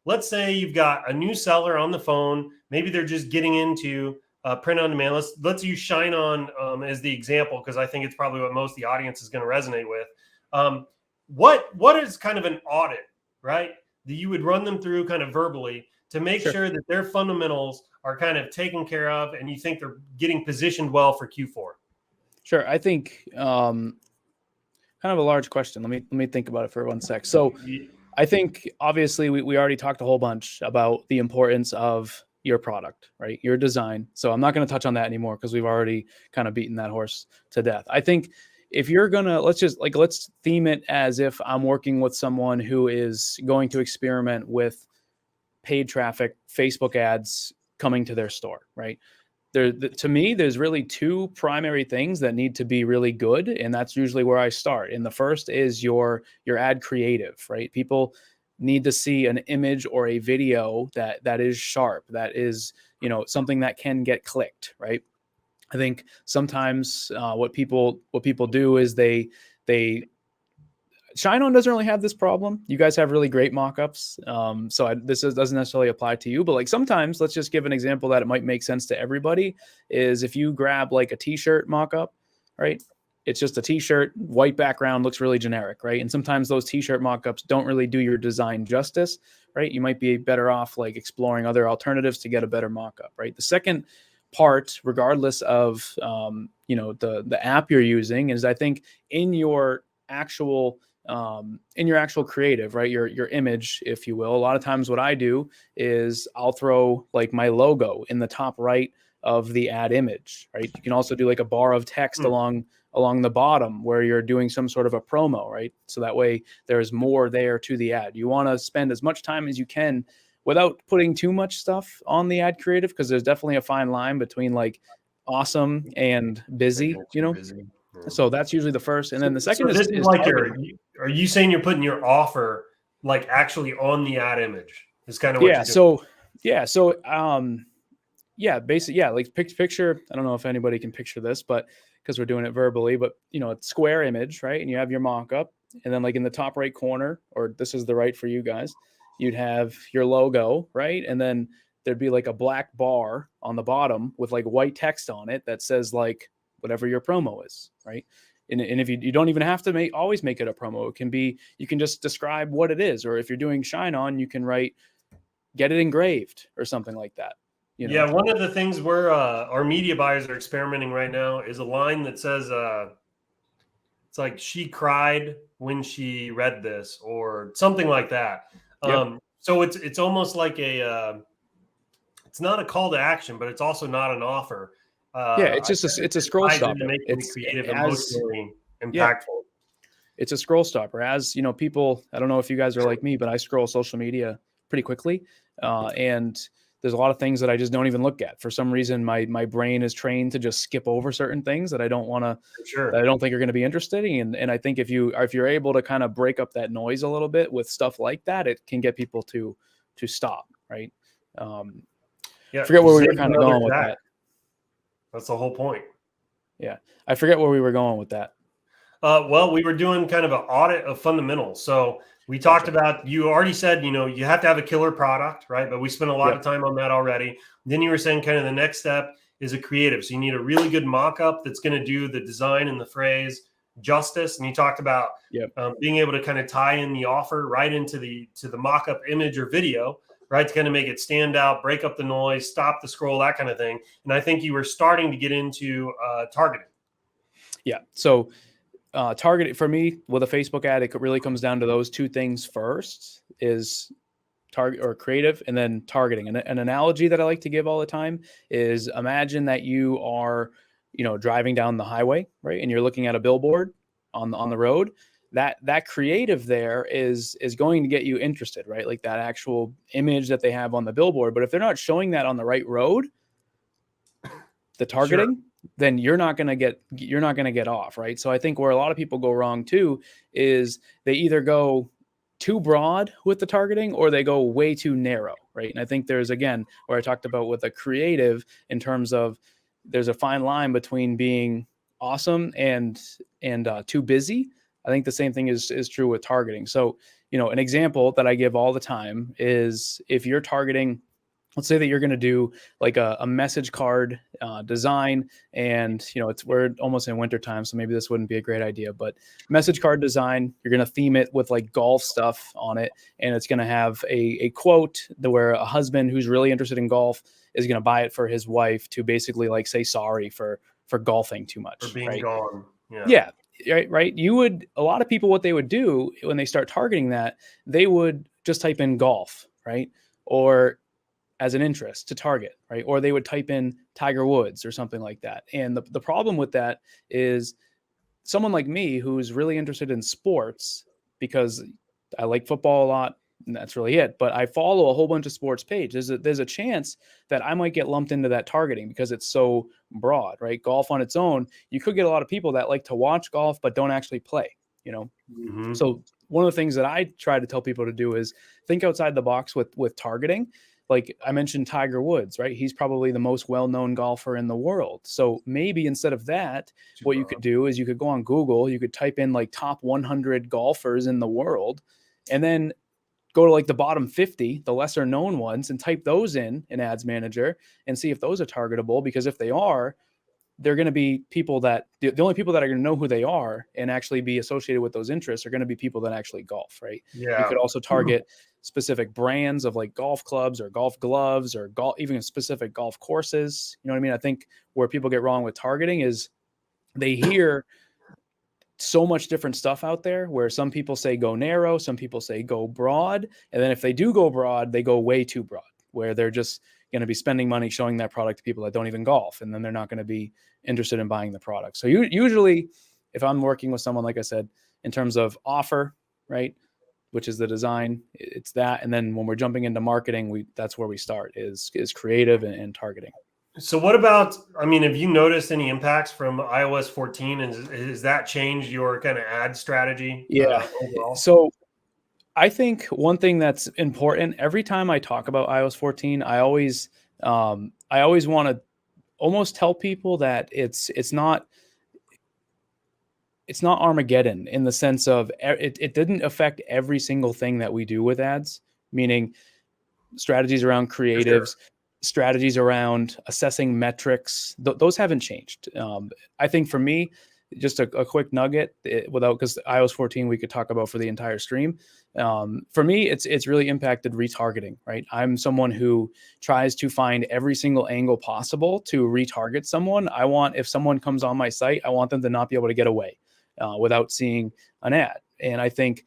let's say you've got a new seller on the phone. Maybe they're just getting into print on demand. Let's use ShineOn as the example, because I think it's probably what most of the audience is going to resonate with. What is kind of an audit, right, that you would run them through kind of verbally to make sure that their fundamentals are kind of taken care of and you think they're getting positioned well for Q4? Sure. I think kind of a large question. Let me think about it for 1 sec. So I think obviously we already talked a whole bunch about the importance of your product, right? Your design. So I'm not going to touch on that anymore because we've already kind of beaten that horse to death. I think if you're gonna, let's theme it as if I'm working with someone who is going to experiment with paid traffic, Facebook ads coming to their store, right? to me, there's really two primary things that need to be really good, and that's usually where I start. And the first is your ad creative, right? People need to see an image or a video that is sharp, that is, something that can get clicked, right? I think sometimes what people do is they ShineOn doesn't really have this problem. You guys have really great mock-ups. This doesn't necessarily apply to you, but like sometimes, let's just give an example that it might make sense to everybody, is if you grab like a t-shirt mock-up, right? It's just a t-shirt, white background, looks really generic, right? And sometimes those t-shirt mock-ups don't really do your design justice, right? You might be better off like exploring other alternatives to get a better mock-up, right? The second part, regardless of the app you're using, is I think in your actual creative, right? Your image, if you will. A lot of times what I do is I'll throw like my logo in the top right of the ad image, right? You can also do like a bar of text along the bottom where you're doing some sort of a promo, right? So that way there's more there to the ad. You want to spend as much time as you can without putting too much stuff on the ad creative, because there's definitely a fine line between like awesome and busy, Busy. So that's usually the first, and then the second is like are you saying you're putting your offer like actually on the ad image? Is kind of what you're doing. Basically, like picture. I don't know if anybody can picture this, but because we're doing it verbally, but it's square image, right? And you have your mock-up, and then like in the top right corner, or this is the right for you guys, you'd have your logo, right? And then there'd be like a black bar on the bottom with like white text on it that says like whatever your promo is, right? And if you don't even have to always make it a promo. It can be, you can just describe what it is. Or if you're doing ShineOn, you can write, get it engraved or something like that. Yeah, one of the things where our media buyers are experimenting right now is a line that says, it's like, she cried when she read this, or something like that. Yep. So it's almost like it's not a call to action, but it's also not an offer. It's just it's a scroll stopper. It's creative, emotionally impactful. It's a scroll stopper. As people, I don't know if you guys are like me, but I scroll social media pretty quickly, and there's a lot of things that I just don't even look at. For some reason, my brain is trained to just skip over certain things that I don't want to, that I don't think are going to be interesting. And I think if you're able to kind of break up that noise a little bit with stuff like that, it can get people to stop, right? I forget where we were kind of going with that. That's the whole point. Yeah. I forget where we were going with that. Well, we were doing kind of an audit of fundamentals. So we talked about, you already said, you have to have a killer product, right? But we spent a lot of time on that already. Then you were saying kind of the next step is a creative. So you need a really good mock-up that's going to do the design and the phrase justice. And you talked about being able to kind of tie in the offer right into the mock-up image or video, right? To kind of make it stand out, break up the noise, stop the scroll, that kind of thing. And I think you were starting to get into targeting. Yeah. So targeting for me with a Facebook ad, it really comes down to those two things. First is target or creative, and then targeting. And an analogy that I like to give all the time is, imagine that you are, driving down the highway, right? And you're looking at a billboard on the road. That creative there is going to get you interested, right? Like that actual image that they have on the billboard. But if they're not showing that on the right road, the targeting, then you're not going to get off, right? So I think where a lot of people go wrong too is they either go too broad with the targeting or they go way too narrow, right? And I think there's, again, where I talked about with a creative, in terms of there's a fine line between being awesome and too busy. I think the same thing is true with targeting. So, an example that I give all the time is, if you're targeting, let's say that you're going to do like a message card design, and we're almost in winter time, so maybe this wouldn't be a great idea, but message card design, you're going to theme it with like golf stuff on it, and it's going to have a quote where a husband who's really interested in golf is going to buy it for his wife to basically like say sorry for golfing too much, for being gone. Yeah. Right. A lot of people, what they would do when they start targeting that, they would just type in golf, right? Or as an interest to target, right? Or they would type in Tiger Woods or something like that. And the problem with that is, someone like me who's really interested in sports, because I like football a lot, and that's really it. But I follow a whole bunch of sports pages. There's a chance that I might get lumped into that targeting because it's so broad, right? Golf on its own, you could get a lot of people that like to watch golf but don't actually play, you know. Mm-hmm. So one of the things that I try to tell people to do is think outside the box with targeting. Like I mentioned Tiger Woods, right? He's probably the most well-known golfer in the world. So maybe instead of that, what you could do is you could go on Google, you could type in like top 100 golfers in the world, and then go to like the bottom 50, the lesser known ones, and type those in Ads Manager and see if those are targetable. Because if they are, they're going to be people that the only people that are going to know who they are and actually be associated with those interests are going to be people that actually golf, right? Yeah. You could also target specific brands of like golf clubs or golf gloves or even specific golf courses. You know what I mean? I think where people get wrong with targeting is they hear so much different stuff out there where some people say go narrow, some people say go broad. And then if they do go broad, they go way too broad, where they're just going to be spending money showing that product to people that don't even golf. And then they're not going to be interested in buying the product. So usually if I'm working with someone, like I said, in terms of offer, right, which is the design, it's that. And then when we're jumping into marketing, that's where we start is creative and targeting. So what about, I mean, have you noticed any impacts from iOS 14 and has that changed your kind of ad strategy? Yeah. Overall? So I think one thing that's important every time I talk about iOS 14, I always want to almost tell people that it's not Armageddon in the sense of it didn't affect every single thing that we do with ads, meaning strategies around creatives, strategies around assessing metrics. Those haven't changed. I think for me, just a quick nugget because iOS 14 we could talk about for the entire stream. For me, it's really impacted retargeting, right? I'm someone who tries to find every single angle possible to retarget someone. if someone comes on my site, I want them to not be able to get away without seeing an ad. And I think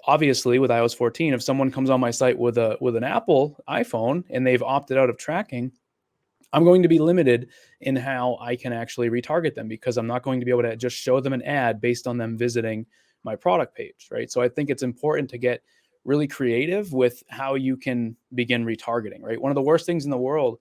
obviously with iOS 14, if someone comes on my site with an Apple iPhone and they've opted out of tracking, I'm going to be limited in how I can actually retarget them because I'm not going to be able to just show them an ad based on them visiting my product page, right? So I think it's important to get really creative with how you can begin retargeting, right? One of the worst things in the world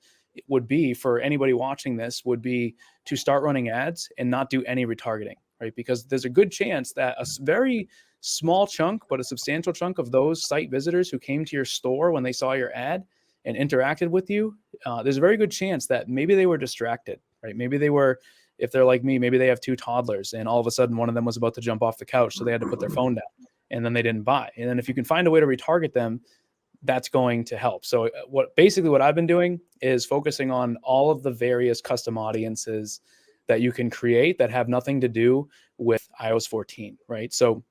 would be for anybody watching this would be to start running ads and not do any retargeting, right? Because there's a good chance that a very small chunk, but a substantial chunk of those site visitors who came to your store when they saw your ad and interacted with you, there's a very good chance that maybe they were distracted, right? Maybe they were, if they're like me, maybe they have two toddlers and all of a sudden one of them was about to jump off the couch. So they had to put their phone down and then they didn't buy. And then if you can find a way to retarget them, that's going to help. So what I've been doing is focusing on all of the various custom audiences that you can create that have nothing to do with iOS 14, right? So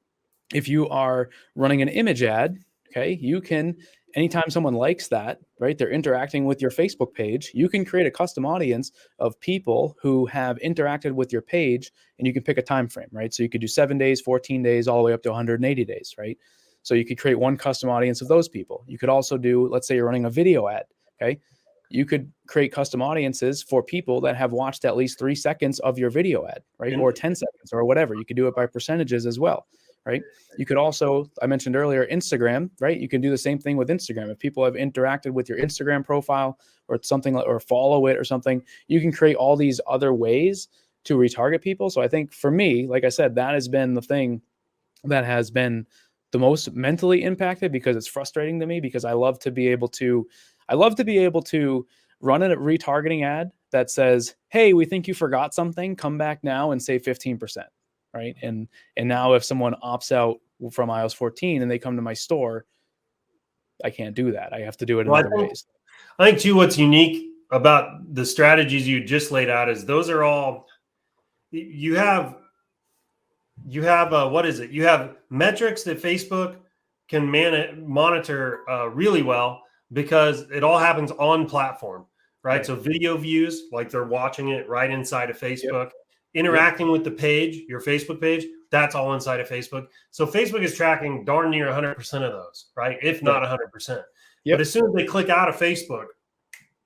if you are running an image ad, okay, you can, anytime someone likes that, right, they're interacting with your Facebook page, you can create a custom audience of people who have interacted with your page and you can pick a time frame, right? So you could do 7 days, 14 days, all the way up to 180 days, right? So you could create one custom audience of those people. You could also do, let's say you're running a video ad, okay? You could create custom audiences for people that have watched at least 3 seconds of your video ad, right? Or 10 seconds or whatever. You could do it by percentages as well, right? You could also, I mentioned earlier, Instagram, right? You can do the same thing with Instagram. If people have interacted with your Instagram profile or something, or follow it or something, you can create all these other ways to retarget people. So I think for me, like I said, that has been the thing that has been the most mentally impacted because it's frustrating to me because I love to be able to run a retargeting ad that says, hey, we think you forgot something, come back now and save 15%, right? And now if someone opts out from iOS 14 and they come to my store, I can't do that. I have to do it in other ways. I think too, what's unique about the strategies you just laid out is those are all, you have what is it? You have metrics that Facebook can monitor really well because it all happens on platform, right? So video views, like they're watching it right inside of Facebook, interacting with the page, your Facebook page, that's all inside of Facebook. So Facebook is tracking darn near 100% of those, right? If not 100%. But as soon as they click out of Facebook,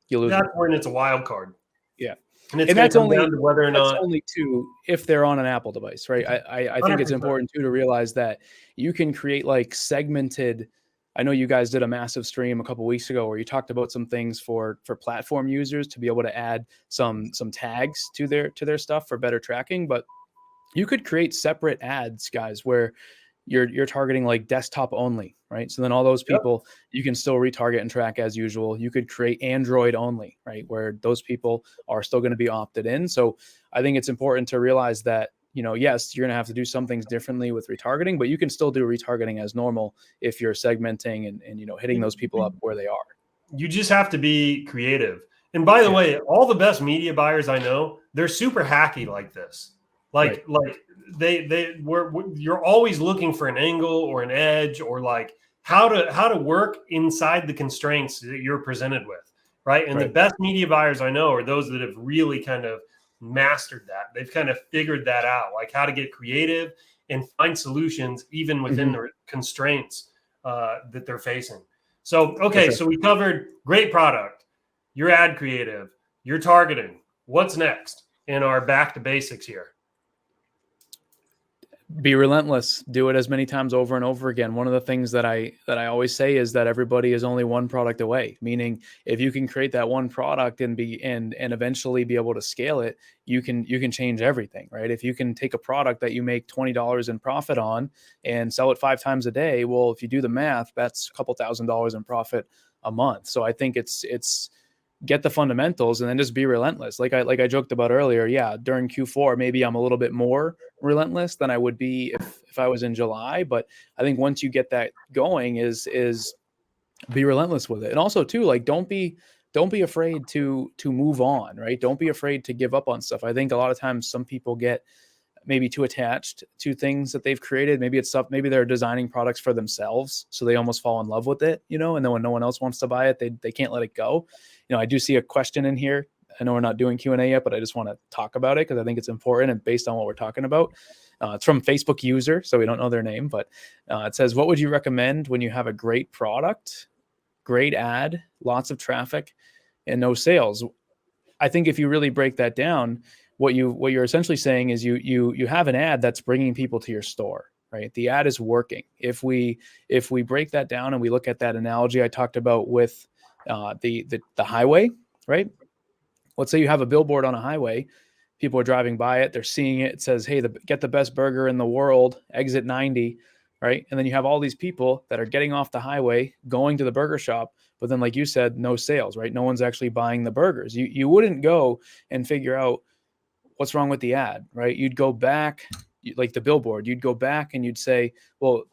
that's when it's a wild card. Yeah. And that's only whether or not only two if they're on an Apple device, right? I think it's important too to realize that you can create like segmented I know you guys did a massive stream a couple weeks ago where you talked about some things for platform users to be able to add some tags to their stuff for better tracking. But you could create separate ads, guys, where you're targeting like desktop only, right? So then all those people you can still retarget and track as usual. You could create Android only, right, where those people are still going to be opted in. So I think it's important to realize that, yes, you're going to have to do some things differently with retargeting, but you can still do retargeting as normal if you're segmenting and hitting those people up where they are. You just have to be creative. And by the way, all the best media buyers I know, they're super hacky like this. Like you're always looking for an angle or an edge or like how to work inside the constraints that you're presented with, right? And the best media buyers I know are those that have really kind of mastered that. They've kind of figured that out, like how to get creative and find solutions even within the constraints that they're facing. So, okay, so we covered great product, your ad creative, your targeting. What's next in our back to basics here? Be relentless. Do it as many times over and over again. One of the things that I always say is that everybody is only one product away. Meaning, if you can create that one product and eventually be able to scale it, you can change everything, right? If you can take a product that you make $20 in profit on and sell it 5 times a day, well, if you do the math, that's a couple $1,000s in profit a month. So I think it's get the fundamentals and then just be relentless. Like I joked about earlier. Yeah, during Q4, maybe I'm a little bit more relentless than I would be if I was in July. But I think once you get that going is be relentless with it. And also too, like, don't be afraid to move on, right? Don't be afraid to give up on stuff. I think a lot of times some people get maybe too attached to things that they've created. Maybe it's stuff, maybe they're designing products for themselves, so they almost fall in love with it, and then when no one else wants to buy it, they can't let it go. I do see a question in here. I know we're not doing Q&A yet, but I just want to talk about it because I think it's important and based on what we're talking about. It's from Facebook user, so we don't know their name, but it says, what would you recommend when you have a great product, great ad, lots of traffic, and no sales? I think if you really break that down, what you're essentially saying is you have an ad that's bringing people to your store, right? The ad is working. If we break that down and we look at that analogy I talked about with the highway, right? Let's say you have a billboard on a highway. People are driving by it. They're seeing it. It says, hey, get the best burger in the world, exit 90, right? And then you have all these people that are getting off the highway, going to the burger shop. But then, like you said, no sales, right? No one's actually buying the burgers. You wouldn't go and figure out what's wrong with the ad, right? You'd go back, like the billboard, you'd go back and you'd say, well,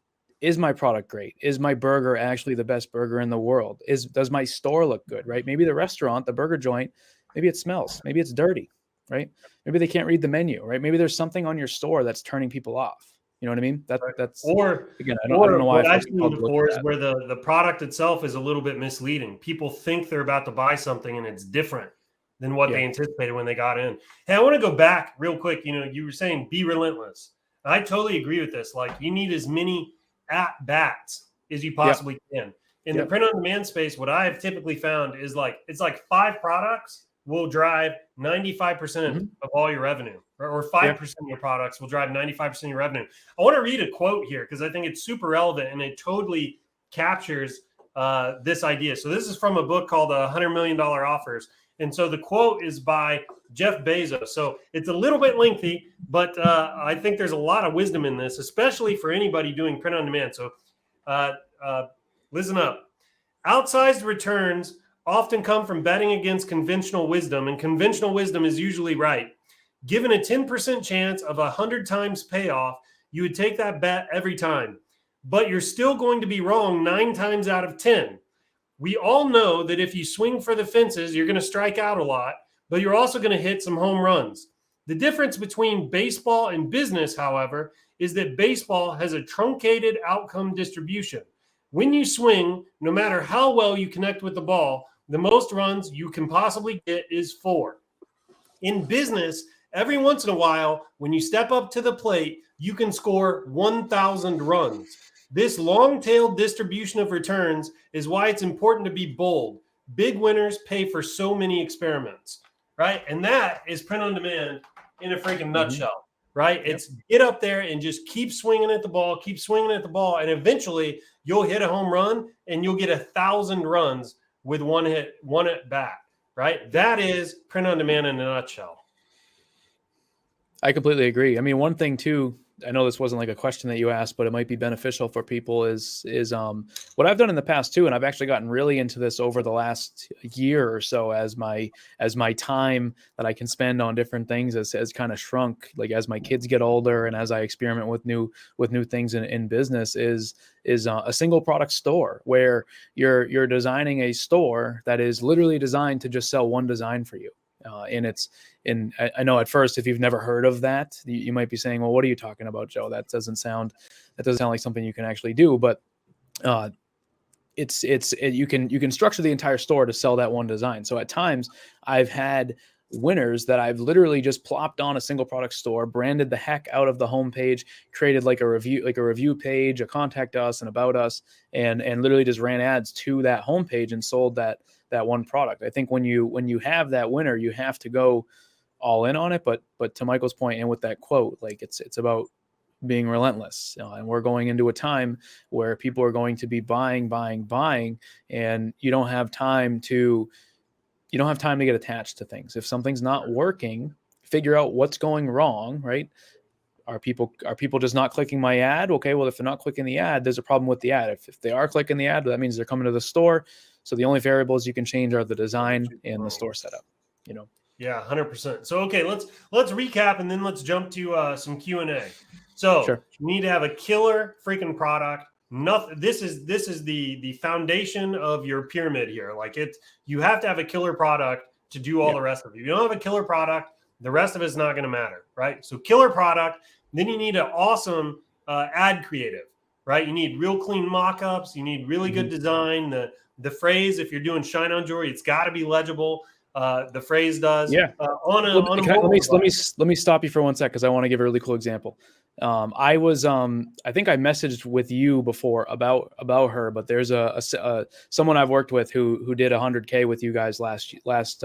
is my product great? Is my burger actually the best burger in the world? Does my store look good, right? Maybe the restaurant, the burger joint, maybe it smells, maybe it's dirty, right? Maybe they can't read the menu, right? Maybe there's something on your store that's turning people off. You know what I mean? That's again, I don't know why. What I've seen before is where the product itself is a little bit misleading. People think they're about to buy something and it's different than what they anticipated when they got in. Hey, I want to go back real quick. You were saying be relentless. I totally agree with this. Like, you need as many at-bats as you possibly can. In the print-on-demand space, what I have typically found is it's like 5 products will drive 95% of all your revenue, or 5% of your products will drive 95% of your revenue. I want to read a quote here because I think it's super relevant and it totally captures this idea. So this is from a book called $100 Million Offers. And so the quote is by Jeff Bezos. So it's a little bit lengthy, but I think there's a lot of wisdom in this, especially for anybody doing print on demand. So listen up. Outsized returns often come from betting against conventional wisdom, and conventional wisdom is usually right. Given a 10% chance of 100 times payoff, you would take that bet every time. But you're still going to be wrong 9 times out of 10. We all know that if you swing for the fences, you're going to strike out a lot, but you're also going to hit some home runs. The difference between baseball and business, however, is that baseball has a truncated outcome distribution. When you swing, no matter how well you connect with the ball, the most runs you can possibly get is 4. In business, every once in a while, when you step up to the plate, you can score 1,000 runs. This long-tailed distribution of returns is why it's important to be bold. Big winners pay for so many experiments, right? And that is print on demand in a freaking nutshell. right? It's get up there and just keep swinging at the ball, and eventually you'll hit a home run and you'll get 1,000 runs with one hit, one at bat, right? That is print on demand in a nutshell. I completely agree. I mean, one thing too, I know this wasn't like a question that you asked, but it might be beneficial for people is what I've done in the past too. And I've actually gotten really into this over the last year or so as my time that I can spend on different things has kind of shrunk, like as my kids get older and as I experiment with new things in business is a single product store where you're designing a store that is literally designed to just sell one design for you. And I know at first, if you've never heard of that, you might be saying, well, what are you talking about, Joe? That doesn't sound like something you can actually do, but you can structure the entire store to sell that one design. So at times I've had winners that I've literally just plopped on a single product store, branded the heck out of the homepage, created like a review page, a contact us and about us, and literally just ran ads to that homepage and sold that one product. I think when you have that winner, you have to go all in on it. But to Michael's point, and with that quote, like it's about being relentless. And we're going into a time where people are going to be buying, and you don't have time to get attached to things. If something's not working, figure out what's going wrong, right? Are people just not clicking my ad? Okay, well, if they're not clicking the ad, there's a problem with the ad. If they are clicking the ad, that means they're coming to the store. So the only variables you can change are the design and the store setup, Yeah, 100%. So, okay, let's recap and then let's jump to some Q&A. So sure. You need to have a killer freaking product. This is the foundation of your pyramid here. Like you have to have a killer product to do all the rest of it. If you don't have a killer product, the rest of it's not going to matter, right? So killer product, then you need an awesome ad creative, right? You need real clean mock-ups. You need really good design. The phrase, if you're doing ShineOn jewelry, it's got to be legible. The phrase does. Yeah. Let me stop you for 1 sec because I want to give a really cool example. I think I messaged with you before about her, but there's someone I've worked with who did 100K with you guys last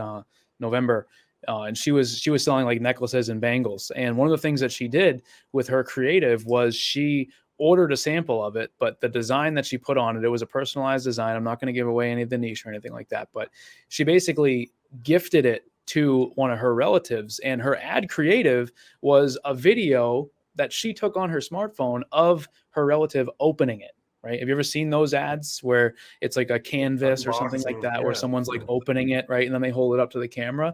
November. And she was selling like necklaces and bangles. And one of the things that she did with her creative was she ordered a sample of it, but the design that she put on it was a personalized design. I'm not going to give away any of the niche or anything like that, but she basically gifted it to one of her relatives, and her ad creative was a video that she took on her smartphone of her relative opening it. Right? Have you ever seen those ads where it's like a canvas or something like that, where someone's like opening it, right? And then they hold it up to the camera.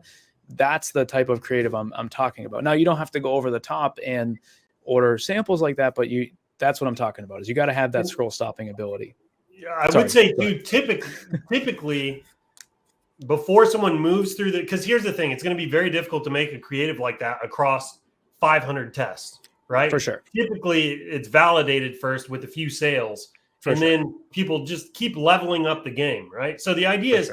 That's the type of creative I'm talking about. Now, you don't have to go over the top and order samples like that, but that's what I'm talking about, is you got to have that scroll stopping ability. Yeah, I would say, dude, typically before someone moves through because here's the thing, it's going to be very difficult to make a creative like that across 500 tests, right? For sure. Typically it's validated first with a few sales, then people just keep leveling up the game, right? So the idea is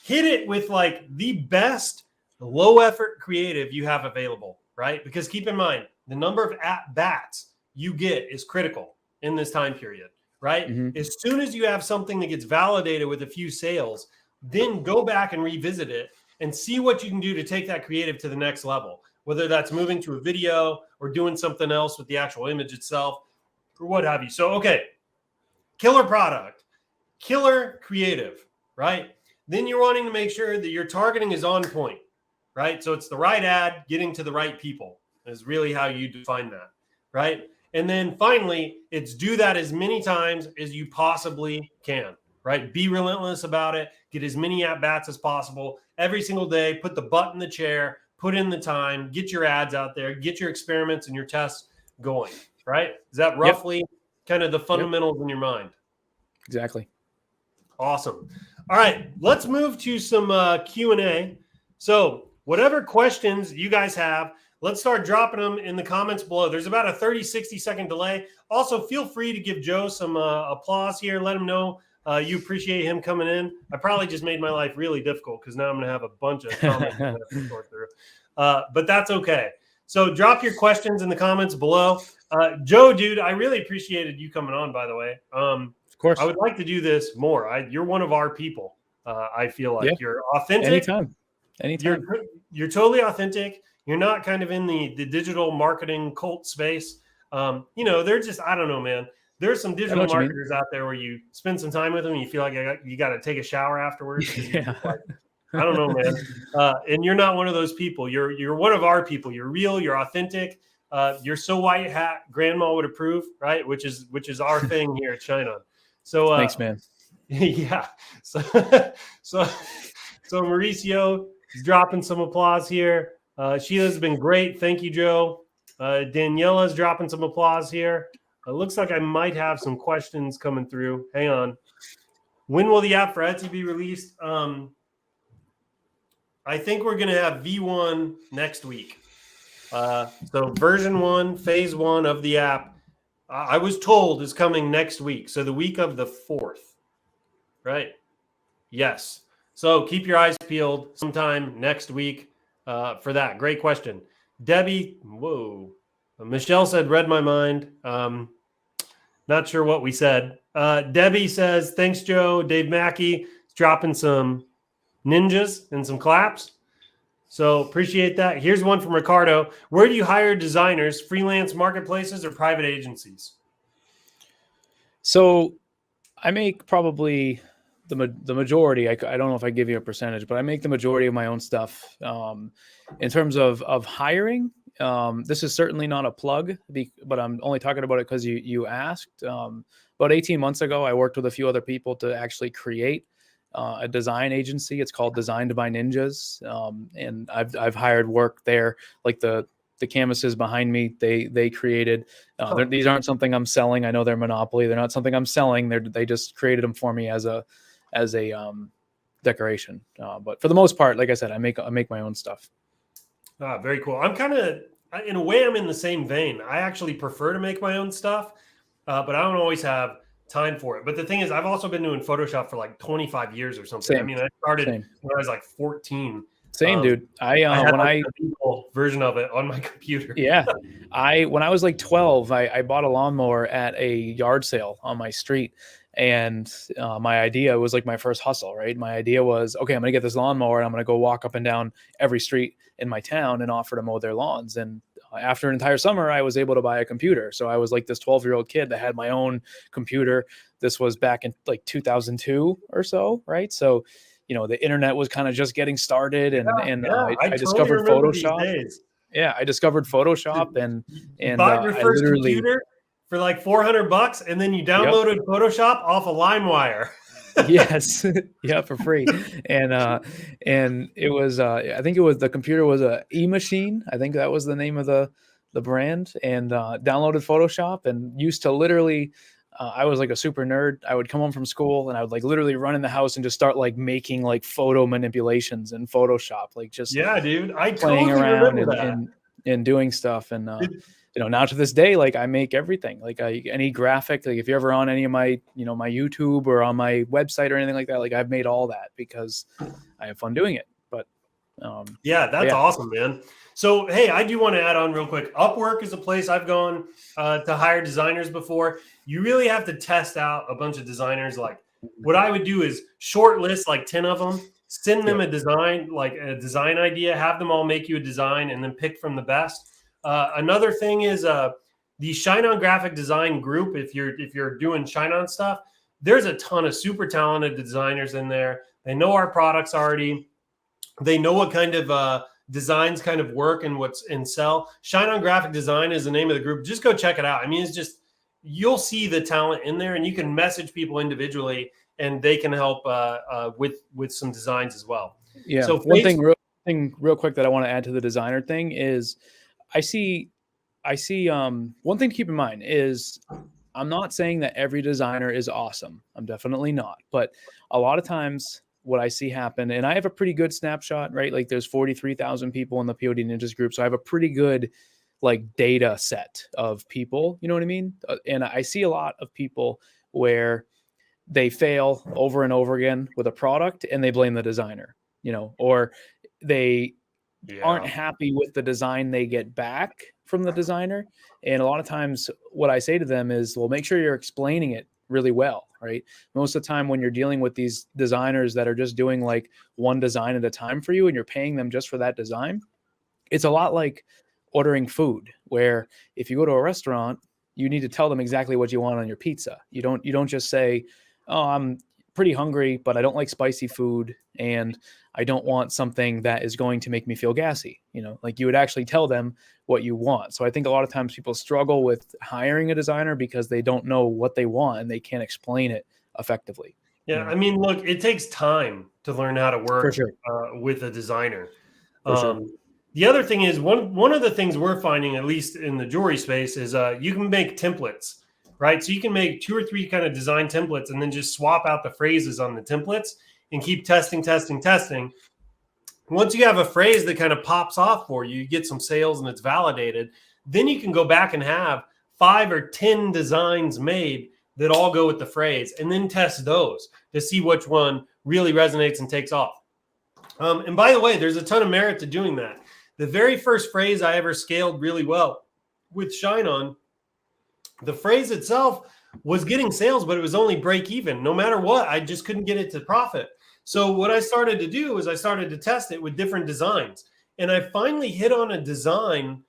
hit it with like the best low effort creative you have available, right? Because keep in mind, the number of at-bats you get is critical in this time period, right? Mm-hmm. As soon as you have something that gets validated with a few sales, then go back and revisit it and see what you can do to take that creative to the next level, whether that's moving to a video or doing something else with the actual image itself or what have you. So, okay, killer product, killer creative, right? Then you're wanting to make sure that your targeting is on point, right? So it's the right ad getting to the right people is really how you define that, right? And then finally, it's do that as many times as you possibly can, right? Be relentless about it. Get as many at-bats as possible every single day. Put the butt in the chair. Put in the time. Get your ads out there. Get your experiments and your tests going, right? Is that roughly kind of the fundamentals in your mind? Exactly. Awesome. All right, let's move to some Q&A. So whatever questions you guys have, let's start dropping them in the comments below. There's about a 30-60 second delay. Also, feel free to give Joe some applause here. Let him know you appreciate him coming in. I probably just made my life really difficult because now I'm going to have a bunch of comments to sort through. But that's okay. So drop your questions in the comments below. Joe, dude, I really appreciated you coming on, by the way. Of course. I would like to do this more. You're one of our people. I feel like you're authentic. Anytime. You're totally authentic. you're not kind of in the digital marketing cult space, they're just, I don't know, man. There's some digital marketers out there where you spend some time with them and you feel like you got to take a shower afterwards because you're just like, I don't know, man. And you're not one of those people. You're one of our people. You're real. You're authentic. You're so white hat. Grandma would approve, right? Which is our thing here at ShineOn. So thanks, man. Yeah. So Mauricio is dropping some applause here. Sheila's been great. Thank you, Joe. Daniela's dropping some applause here. It looks like I might have some questions coming through. Hang on. When will the app for Etsy be released? I think we're going to have V1 next week. So version 1, phase 1 of the app, I was told is coming next week. So the week of the 4th, right? Yes. So keep your eyes peeled sometime next week for that. Great question. Debbie, whoa. Michelle said, read my mind. Not sure what we said. Debbie says, thanks, Joe. Dave Mackey is dropping some ninjas and some claps. So appreciate that. Here's one from Ricardo. Where do you hire designers, freelance marketplaces or private agencies? So I make probably the majority. I don't know if I give you a percentage, but I make the majority of my own stuff. In terms of hiring, this is certainly not a plug, but I'm only talking about it because you asked. About 18 months ago, I worked with a few other people to actually create a design agency. It's called Designed by Ninjas, and I've hired work there. Like the canvases behind me, they created. These aren't something I'm selling. I know they're monopoly. They're not something I'm selling. They just created them for me as a decoration. But for the most part, like I said, I make my own stuff. Very cool. I'm kind of, in a way, I'm in the same vein. I actually prefer to make my own stuff, but I don't always have time for it. But the thing is, I've also been doing Photoshop for like 25 years or something. Same. I mean, I started when I was like 14. Same, dude. I had a version of it on my computer. Yeah. When I was like 12, I bought a lawnmower at a yard sale on my street. And my idea was like my first hustle, right? My idea was, okay, I'm going to get this lawnmower and I'm going to go walk up and down every street in my town and offer to mow their lawns. And after an entire summer, I was able to buy a computer. So I was like this 12-year-old kid that had my own computer. This was back in like 2002 or so, right? So, the internet was kind of just getting started, and I discovered Photoshop. Yeah, I discovered Photoshop, and bought your first computer for like $400, and then you downloaded Photoshop off of LimeWire. Yes, yeah, for free, and it was I think the computer was a E-Machine. I think that was the name of the brand, and downloaded Photoshop and used to literally. I was like a super nerd. I would come home from school and I would like literally run in the house and just start like making like photo manipulations in Photoshop, like just dude, I playing totally around and doing stuff. And now to this day, like I make everything. Like any graphic, like if you're ever on any of my my YouTube or on my website or anything like that, like I've made all that because I have fun doing it. But that's awesome, man. So, hey, I do want to add on real quick. Upwork is a place I've gone to hire designers before. You really have to test out a bunch of designers. Like what I would do is shortlist like 10 of them, send them a design idea, have them all make you a design, and then pick from the best. Another thing is the ShineOn graphic design group. If you're doing ShineOn stuff, there's a ton of super talented designers in there. They know our products already. They know what kind of designs kind of work and what's in sell. ShineOn Graphic Design is the name of the group. Just go check it out. I mean, it's just, you'll see the talent in there, and you can message people individually and they can help with some designs as well. Yeah. So one thing real quick that I want to add to the designer thing is I see one thing to keep in mind is I'm not saying that every designer is awesome. I'm definitely not. But a lot of times what I see happen, and I have a pretty good snapshot, right? Like there's 43,000 people in the POD Ninjas group. So I have a pretty good like data set of people, you know what I mean? And I see a lot of people where they fail over and over again with a product and they blame the designer, or they aren't happy with the design they get back from the designer. And a lot of times what I say to them is, well, make sure you're explaining it really well, right? Most of the time when you're dealing with these designers that are just doing like one design at a time for you and you're paying them just for that design, it's a lot like ordering food, where if you go to a restaurant, you need to tell them exactly what you want on your pizza. You don't just say, "Oh, I'm pretty hungry, but I don't like spicy food, and I don't want something that is going to make me feel gassy." Like you would actually tell them what you want. So I think a lot of times people struggle with hiring a designer because they don't know what they want and they can't explain it effectively. Yeah, I mean, look, it takes time to learn how to For work sure. with a designer. For sure. The other thing is one of the things we're finding, at least in the jewelry space, is you can make templates, right? So you can make 2 or 3 kind of design templates and then just swap out the phrases on the templates and keep testing. Once you have a phrase that kind of pops off for you, you get some sales and it's validated, then you can go back and have 5 or 10 designs made that all go with the phrase, and then test those to see which one really resonates and takes off. And by the way, there's a ton of merit to doing that. The very first phrase I ever scaled really well with ShineOn, the phrase itself was getting sales, but it was only break even. No matter what, I just couldn't get it to profit. So what I started to do is I started to test it with different designs. And I finally hit on a design.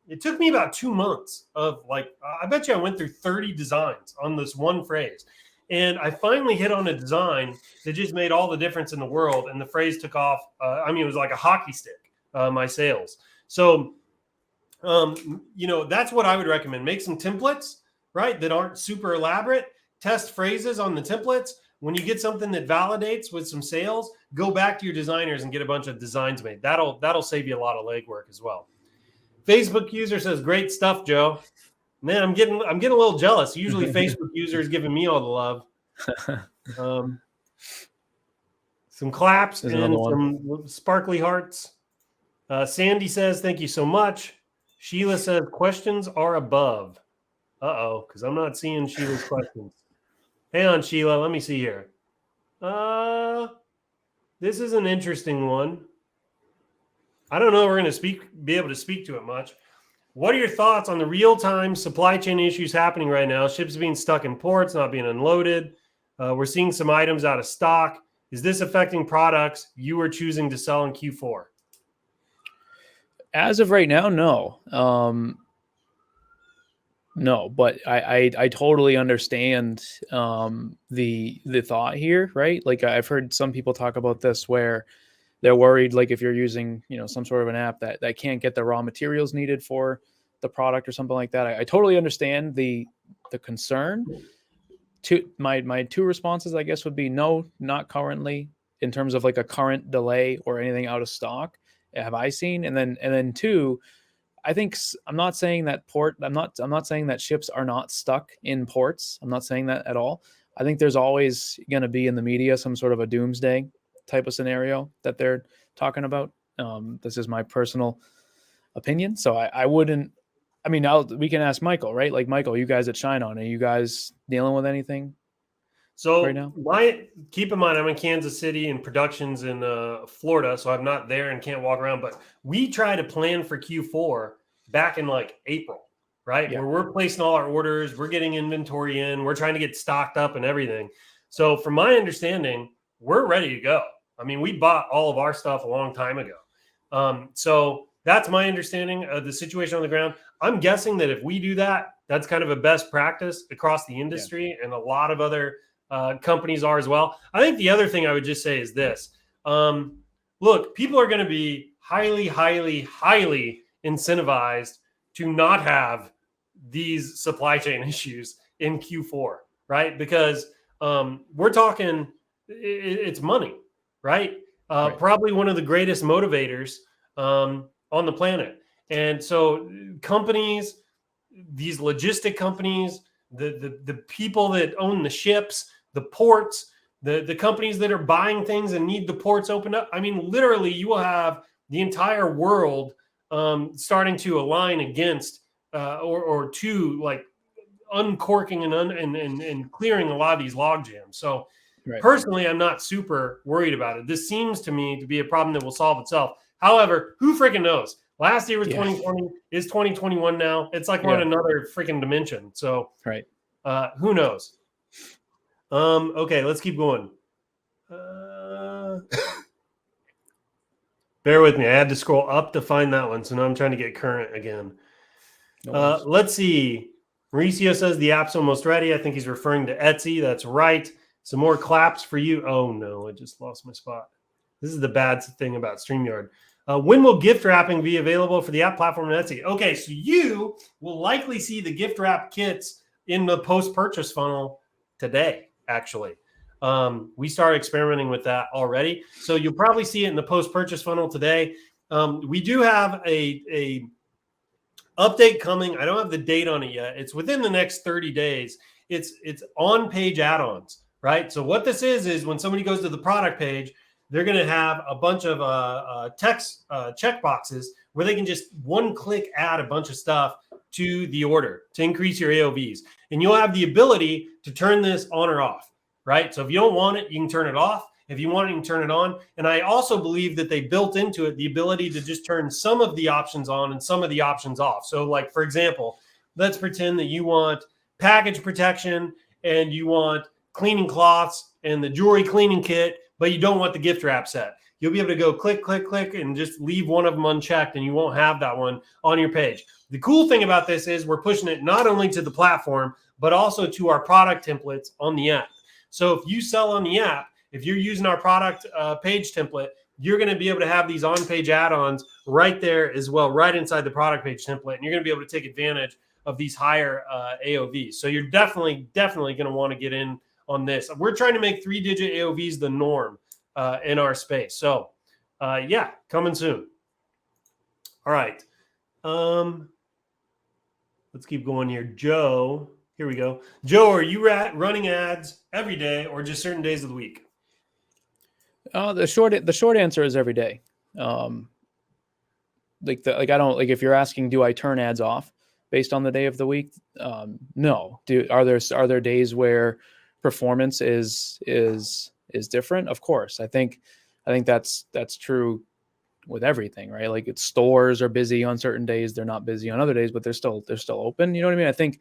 It took me about 2 months of I bet you I went through 30 designs on this one phrase. And I finally hit on a design that just made all the difference in the world. And the phrase took off. It was like a hockey stick, my sales. So, that's what I would recommend. Make some templates, right, that aren't super elaborate. Test phrases on the templates. When you get something that validates with some sales, go back to your designers and get a bunch of designs made. That'll save you a lot of legwork as well. Facebook user says, "Great stuff, Joe." Man, I'm getting a little jealous. Usually Facebook users giving me all the love. Some claps and some sparkly hearts. Sandy says, "Thank you so much." Sheila says, "Questions are above." Because I'm not seeing Sheila's questions. Hang on, Sheila. Let me see here. This is an interesting one. I don't know if we're going to be able to speak to it much. What are your thoughts on the real-time supply chain issues happening right now? Ships being stuck in ports, not being unloaded. We're seeing some items out of stock. Is this affecting products you are choosing to sell in Q4? As of right now, no. No, but I totally understand the thought here, right? Like I've heard some people talk about this where they're worried, like if you're using, some sort of an app that can't get the raw materials needed for the product or something like that. I totally understand the concern. My 2 responses, I guess, would be no, not currently, in terms of like a current delay or anything out of stock have I seen, and then 2, I think I'm not saying that I'm not saying that ships are not stuck in ports. I'm not saying that at all. I think there's always going to be in the media some sort of a doomsday type of scenario that they're talking about. This is my personal opinion. So I wouldn't, we can ask Michael, right? Like, Michael, you guys at ShineOn, are you guys dealing with anything right now? Keep in mind, I'm in Kansas City and production's in Florida, so I'm not there and can't walk around. But we try to plan for Q4 back in April, right? Yeah. Where we're placing all our orders, we're getting inventory in, we're trying to get stocked up and everything. So from my understanding, we're ready to go. We bought all of our stuff a long time ago. So that's my understanding of the situation on the ground. I'm guessing that if we do that, that's kind of a best practice across the industry, and a lot of other companies are as well. I think the other thing I would just say is this. Look, people are going to be highly, highly, highly incentivized to not have these supply chain issues in Q4, right? Because we're talking, it's money, right? Right. Probably one of the greatest motivators on the planet. And so companies, these logistic companies, the people that own the ships, the ports, the companies that are buying things and need the ports opened up. Literally, you will have the entire world starting to align against or to uncorking and clearing a lot of these log jams. So personally, I'm not super worried about it. This seems to me to be a problem that will solve itself. However, who freaking knows? Last year was 2020, is 2021 now. It's like we're in another freaking dimension. So who knows? Okay, let's keep going. Bear with me. I had to scroll up to find that one. So now I'm trying to get current again. No Let's see. Mauricio says the app's almost ready. I think he's referring to Etsy. That's right. Some more claps for you. Oh, no. I just lost my spot. This is the bad thing about StreamYard. When will gift wrapping be available for the app platform and Etsy? Okay, so you will likely see the gift wrap kits in the post-purchase funnel today, actually. We started experimenting with that already. So you'll probably see it in the post-purchase funnel today. We do have a update coming. I don't have the date on it yet. It's within the next 30 days. It's on-page add-ons, right? So what this is when somebody goes to the product page, they're going to have a bunch of text check boxes where they can just one-click add a bunch of stuff to the order to increase your AOVs. And you'll have the ability to turn this on or off, right? So if you don't want it, you can turn it off. If you want it, you can turn it on. And I also believe that they built into it the ability to just turn some of the options on and some of the options off. So like, for example, let's pretend that you want package protection and you want cleaning cloths and the jewelry cleaning kit, but you don't want the gift wrap set. You'll be able to go click, click, click, and just leave one of them unchecked, and you won't have that one on your page. The cool thing about this is we're pushing it not only to the platform, but also to our product templates on the app. So if you sell on the app, if you're using our product page template, you're going to be able to have these on-page add-ons right there as well, right inside the product page template. And you're going to be able to take advantage of these higher AOVs. So you're definitely going to want to get in on this. We're trying to make 3-digit AOVs the norm in our space. So yeah, coming soon. All right. Let's keep going here. Joe, here we go. Joe, are you running ads every day or just certain days of the week? The short answer is every day. I don't like if you're asking, do I turn ads off based on the day of the week? No. Are there days where performance is different? Of course. I think that's true with everything, right? Like stores are busy on certain days, they're not busy on other days, but they're still open. You know what I mean? I think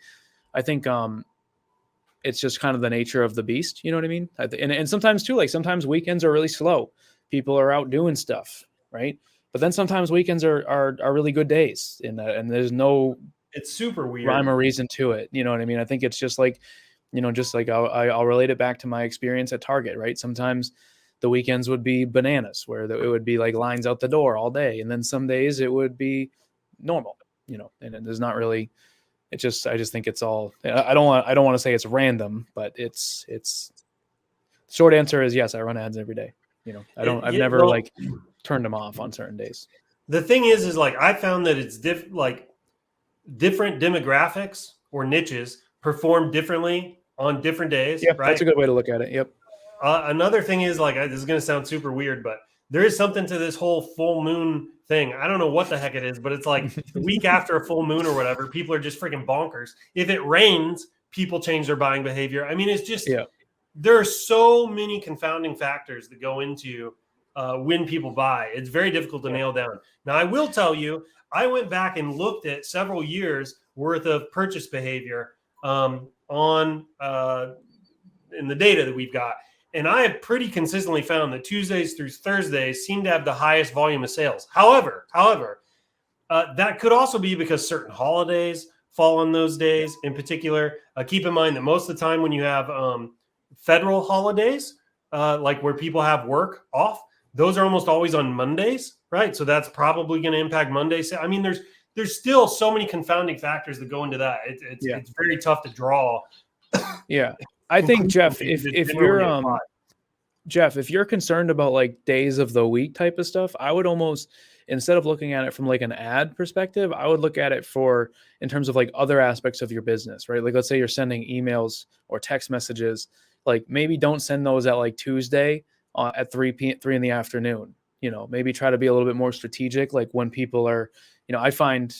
it's just kind of the nature of the beast. You know what I mean? And sometimes too, like sometimes weekends are really slow. People are out doing stuff, right? But then sometimes weekends are really good days, and there's no it's super weird rhyme or reason to it. You know what I mean? I think it's just like, just like I'll relate it back to my experience at Target, right? Sometimes the weekends would be bananas, where it would be like lines out the door all day, and then some days it would be normal, and there's not really. I just think it's all. I don't want to say it's random, but it's short answer is yes. I run ads every day. I've never turned them off on certain days. The thing is like I found that it's different demographics or niches perform differently on different days. Yeah, right? That's a good way to look at it. Yep. Another thing is like this is going to sound super weird, but there is something to this whole full moon thing. I don't know what the heck it is, but it's like the week after a full moon or whatever, people are just freaking bonkers. If it rains, people change their buying behavior. I mean, it's just there are so many confounding factors that go into when people buy. It's very difficult to nail down. Now, I will tell you, I went back and looked at several years worth of purchase behavior in the data that we've got. And I have pretty consistently found that Tuesdays through Thursdays seem to have the highest volume of sales. However, that could also be because certain holidays fall on those days in particular. Keep in mind that most of the time when you have federal holidays, like where people have work off, those are almost always on Mondays, right? So that's probably going to impact Mondays. I mean, there's still so many confounding factors that go into that. It's very tough to draw. Yeah. I think Jeff, if you're concerned about like days of the week type of stuff, I would almost, instead of looking at it from like an ad perspective, I would look at it in terms of like other aspects of your business, right? Like let's say you're sending emails or text messages, like maybe don't send those at like Tuesday at 3 in the afternoon. Maybe try to be a little bit more strategic. Like when people are, I find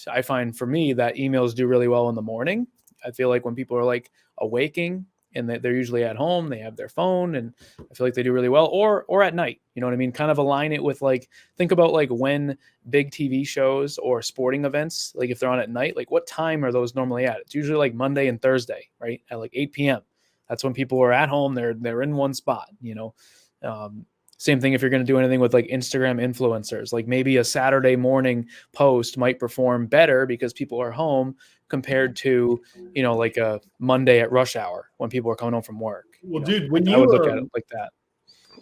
for me that emails do really well in the morning. I feel like when people are like awaking and they're usually at home, they have their phone, and I feel like they do really well, or at night, you know what I mean? Kind of align it with like, think about like when big TV shows or sporting events, like if they're on at night, like what time are those normally at? It's usually like Monday and Thursday, right? At like 8 p.m. That's when people are at home. They're in one spot, Same thing if you're going to do anything with like Instagram influencers, like maybe a Saturday morning post might perform better because people are home compared to, like a Monday at rush hour when people are coming home from work. Well, dude, when I would look at it like that.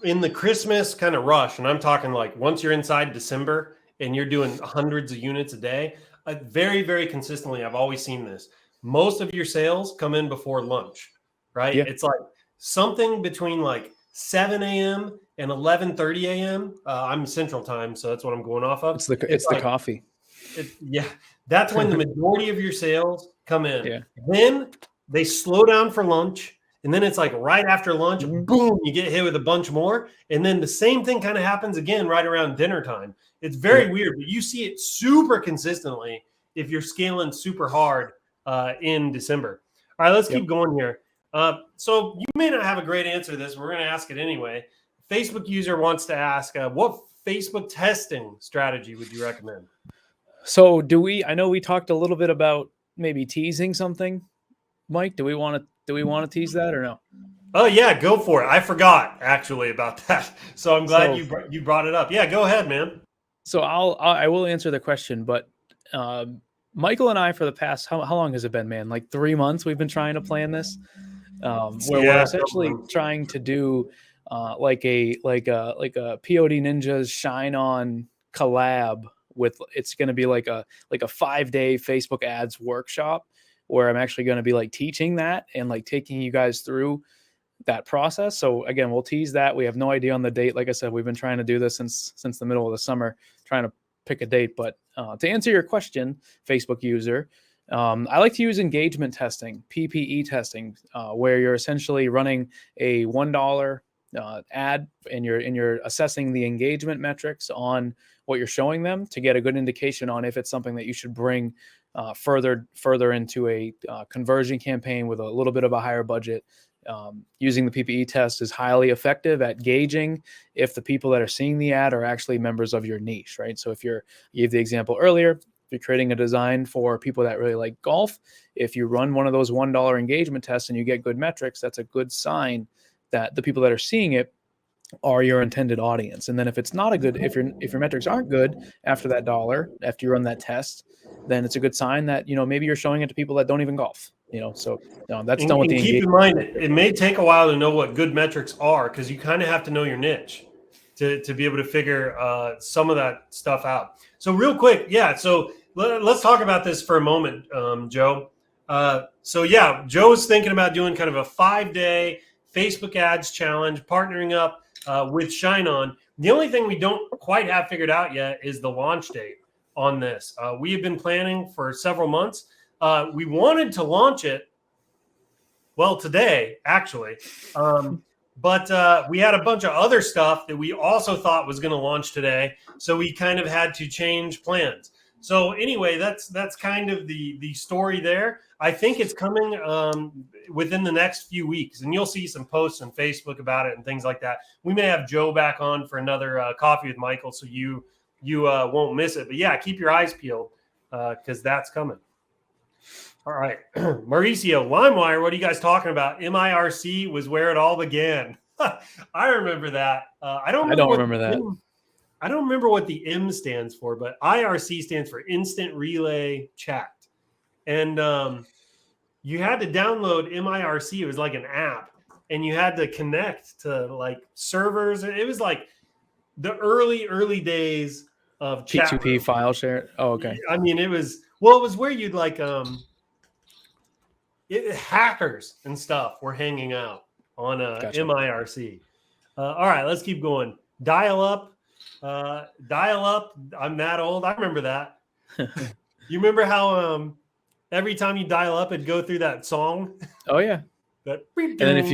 In the Christmas kind of rush, and I'm talking like once you're inside December and you're doing hundreds of units a day, very, very consistently, I've always seen this. Most of your sales come in before lunch, right? Yeah. It's like something between like 7 a.m. and 11:30 a.m. I'm Central Time, so that's what I'm going off of. It's the coffee. That's when the majority of your sales come in. Yeah. Then they slow down for lunch. And then it's like right after lunch, boom, you get hit with a bunch more. And then the same thing kind of happens again right around dinner time. It's very weird, but you see it super consistently if you're scaling super hard in December. All right, let's keep going here. So you may not have a great answer to this. We're going to ask it anyway. Facebook user wants to ask, what Facebook testing strategy would you recommend? So I know we talked a little bit about maybe teasing something. Mike, do we want to tease that or no? Oh yeah, go for it. I forgot actually about that. So I'm glad you brought it up. Yeah, go ahead, man. So I will answer the question, but Michael and I for the past, how long has it been, man? Like 3 months we've been trying to plan this. Where we're essentially trying to do like a POD Ninjas ShineOn collab with, it's going to be like a 5-day Facebook ads workshop where I'm actually going to be like teaching that and like taking you guys through that process. So again, we'll tease that. We have no idea on the date. Like I said, we've been trying to do this since the middle of the summer, trying to pick a date. But to answer your question, Facebook user, I like to use engagement testing, PPE testing, where you're essentially running a $1 ad and you're assessing the engagement metrics on what you're showing them to get a good indication on if it's something that you should bring further into a conversion campaign with a little bit of a higher budget. Using the PPE test is highly effective at gauging if the people that are seeing the ad are actually members of your niche, right? So if you gave the example earlier, if you're creating a design for people that really like golf, if you run one of those $1 engagement tests and you get good metrics, that's a good sign that the people that are seeing it are your intended audience. And then if it's not if your metrics aren't good after that dollar, after you run that test, then it's a good sign that, maybe you're showing it to people that don't even golf, so that's done with the engagement. Keep in mind, it may take a while to know what good metrics are, because you kind of have to know your niche to be able to figure some of that stuff out. So real quick. So let's talk about this for a moment, Joe. Joe's thinking about doing kind of a 5-day Facebook ads challenge, partnering up with ShineOn. The only thing we don't quite have figured out yet is the launch date on this. We have been planning for several months. We wanted to launch it, today, actually. But we had a bunch of other stuff that we also thought was going to launch today. So we kind of had to change plans. So anyway, that's kind of the story there. I think it's coming within the next few weeks, and you'll see some posts on Facebook about it and things like that. We may have Joe back on for another coffee with Michael, so you won't miss it. But yeah, keep your eyes peeled because that's coming. All right, Mauricio, LimeWire, what are you guys talking about? MIRC was where it all began. I remember that. I don't remember that. I don't remember what the M stands for, but IRC stands for Instant Relay Chat. And you had to download MIRC. It was like an app, and you had to connect to like servers. It was like the early days of chat P2P room. File share. Oh, okay. I mean, it was where you'd like hackers and stuff were hanging out on gotcha. MIRC. All right, let's keep going. Dial up. I'm that old. I remember that. You remember how every time you dial up, it'd go through that song? Oh yeah. And then if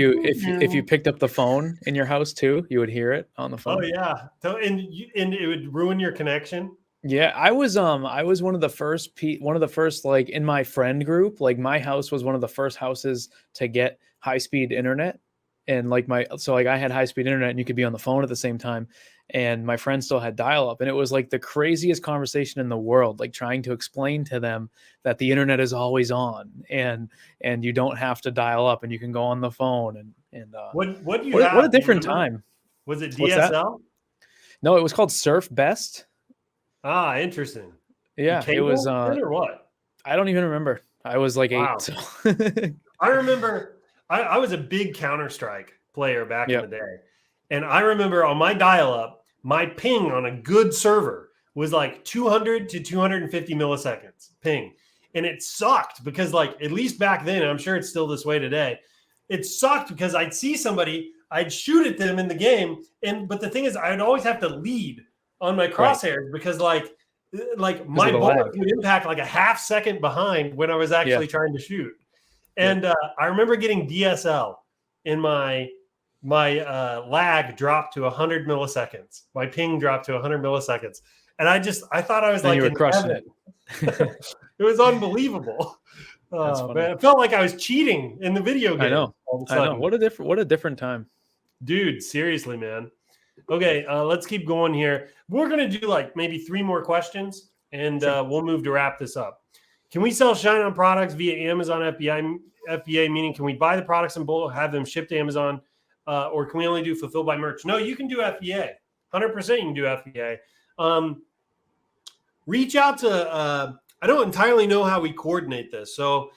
you picked up the phone in your house too, you would hear it on the phone. Oh yeah. So and it would ruin your connection. Yeah, I was one of the first like in my friend group. Like my house was one of the first houses to get high-speed internet, and like I had high-speed internet and you could be on the phone at the same time. And my friend still had dial-up, and it was like the craziest conversation in the world, like trying to explain to them that the internet is always on and you don't have to dial up and you can go on the phone and what do you have? What a different time. Was it What's that? DSL? No, it was called Surf Best. Ah, interesting. Yeah, it was. Or what? I don't even remember. I was like 8. Wow. So. I remember I was a big Counter-Strike player back in the day. And I remember on my dial-up, my ping on a good server was like 200 to 250 milliseconds ping. And it sucked because, like, at least back then, I'm sure it's still this way today, it sucked because I'd see somebody, I'd shoot at them in the game. But the thing is, I'd always have to lead on my crosshairs because, like my bullet would impact like a half second behind when I was actually trying to shoot. And I remember getting DSL in my lag dropped to 100 milliseconds. My ping dropped to 100 milliseconds. And I thought I was and like, you were crushing it. It was unbelievable. Man, it felt like I was cheating in the video game. I know. What a different time. Dude, seriously, man. Okay, let's keep going here. We're going to do like maybe 3 more questions, and we'll move to wrap this up. Can we sell ShineOn products via Amazon FBA, meaning can we buy the products in bulk, have them shipped to Amazon, or can we only do fulfilled by merch? No, you can do FBA. 100% you can do FBA. Reach out to, I don't entirely know how we coordinate this, so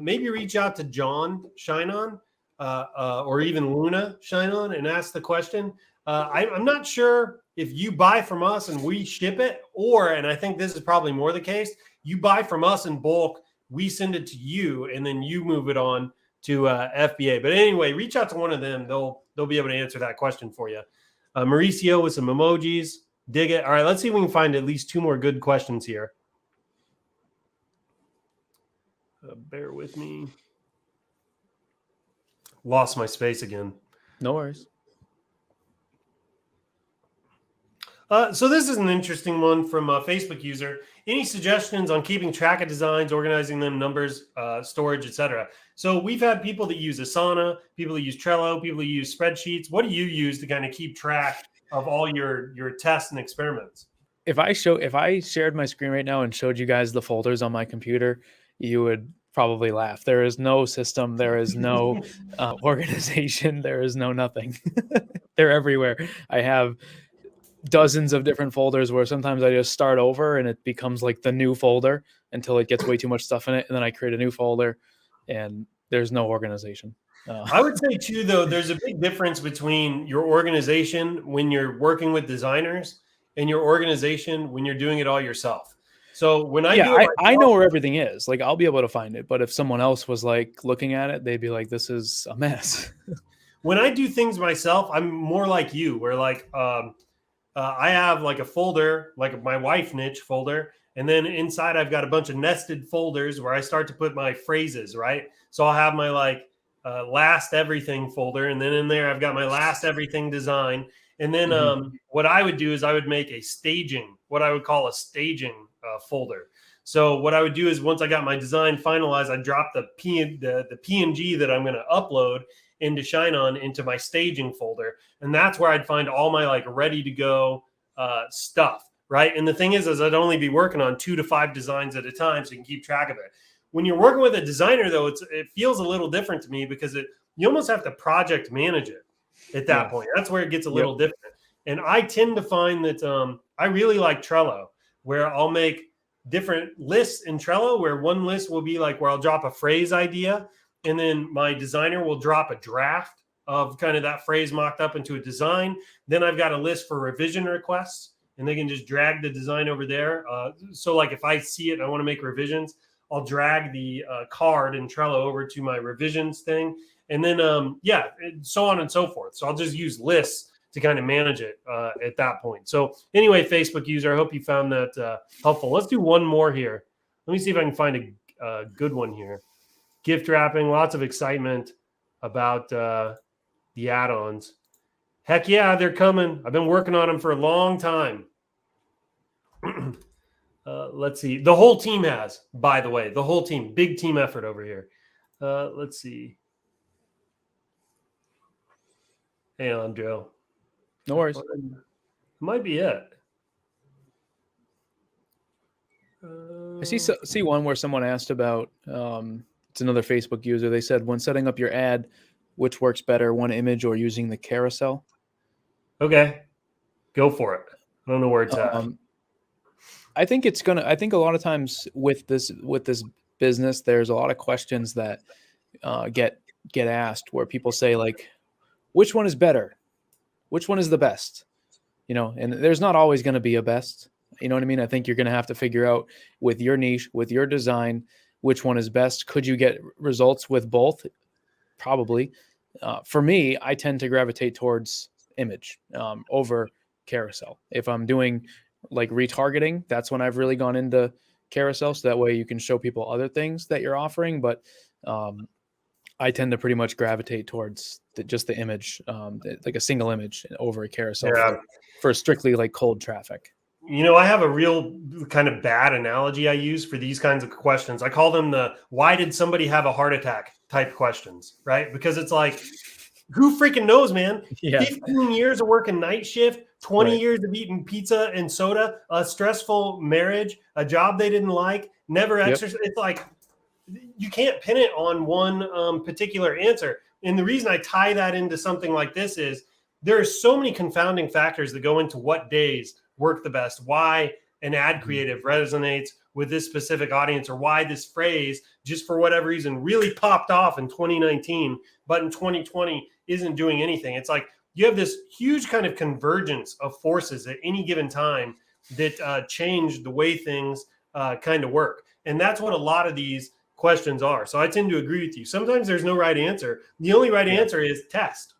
maybe reach out to John ShineOn or even Luna ShineOn and ask the question. I'm not sure if you buy from us and we ship it, and I think this is probably more the case, you buy from us in bulk, we send it to you, and then you move it on to FBA. But anyway, reach out to one of them. They'll be able to answer that question for you. Mauricio with some emojis. Dig it. All right, let's see if we can find at least 2 more good questions here. Bear with me. Lost my space again. No worries. So this is an interesting one from a Facebook user. Any suggestions on keeping track of designs, organizing them, numbers, storage, etc.? So we've had people that use Asana, people that use Trello, people that use spreadsheets. What do you use to kind of keep track of all your tests and experiments? If I shared my screen right now and showed you guys the folders on my computer, you would probably laugh. There is no system. There is no organization. There is no nothing. They're everywhere. I have dozens of different folders where sometimes I just start over and it becomes like the new folder until it gets way too much stuff in it. And then I create a new folder and there's no organization. I would say too, though, there's a big difference between your organization when you're working with designers and your organization when you're doing it all yourself. So when I know where everything is, like I'll be able to find it. But if someone else was like looking at it, they'd be like, this is a mess. When I do things myself, I'm more like you, where like, I have like a folder, like my wife niche folder. And then inside I've got a bunch of nested folders where I start to put my phrases, right? So I'll have my like last everything folder. And then in there, I've got my last everything design. And then what I would do is I would make what I would call a staging folder. So what I would do is once I got my design finalized, I'd drop the PNG that I'm going to upload into ShineOn into my staging folder. And that's where I'd find all my like ready to go stuff, right? And the thing is I'd only be working on 2 to 5 designs at a time so you can keep track of it. When you're working with a designer though, it feels a little different to me because you almost have to project manage it at that point. That's where it gets a little different. And I tend to find that I really like Trello, where I'll make different lists in Trello, where one list will be like where I'll drop a phrase idea, and then my designer will drop a draft of kind of that phrase mocked up into a design. Then I've got a list for revision requests, and they can just drag the design over there. So like if I see it and I want to make revisions, I'll drag the card in Trello over to my revisions thing. And then, so on and so forth. So I'll just use lists to kind of manage it at that point. So anyway, Facebook user, I hope you found that helpful. Let's do one more here. Let me see if I can find a good one here. Gift wrapping, lots of excitement about the add-ons. Heck yeah, they're coming. I've been working on them for a long time. Let's see. The whole team has, by the way, big team effort over here. Let's see. Hang on, Joe. No worries. Might be it. I see one where someone asked about, it's another Facebook user. They said, when setting up your ad, which works better, one image or using the carousel? Okay, go for it. I don't know where it's at. I think a lot of times with this business, there's a lot of questions that get asked where people say like, which one is better? Which one is the best? And there's not always going to be a best. You know what I mean? I think you're going to have to figure out with your niche, with your design, which one is best. Could you get results with both? Probably. For me, I tend to gravitate towards image over carousel. If I'm doing like retargeting, that's when I've really gone into carousel. So that way you can show people other things that you're offering. But I tend to pretty much gravitate towards just the image, like a single image over a carousel for strictly like cold traffic. I have a real kind of bad analogy I use for these kinds of questions. I call them the why did somebody have a heart attack type questions, right? Because it's like, who freaking knows, man? Yeah. 15 years of working night shift, 20 years of eating pizza and soda, a stressful marriage, a job they didn't like, never exercise. It's like, you can't pin it on one particular answer. And the reason I tie that into something like this is there are so many confounding factors that go into what days work the best, why an ad creative resonates with this specific audience, or why this phrase, just for whatever reason, really popped off in 2019, but in 2020 isn't doing anything. It's like you have this huge kind of convergence of forces at any given time that change the way things kind of work. And that's what a lot of these questions are. So I tend to agree with you. Sometimes there's no right answer. The only right answer is test.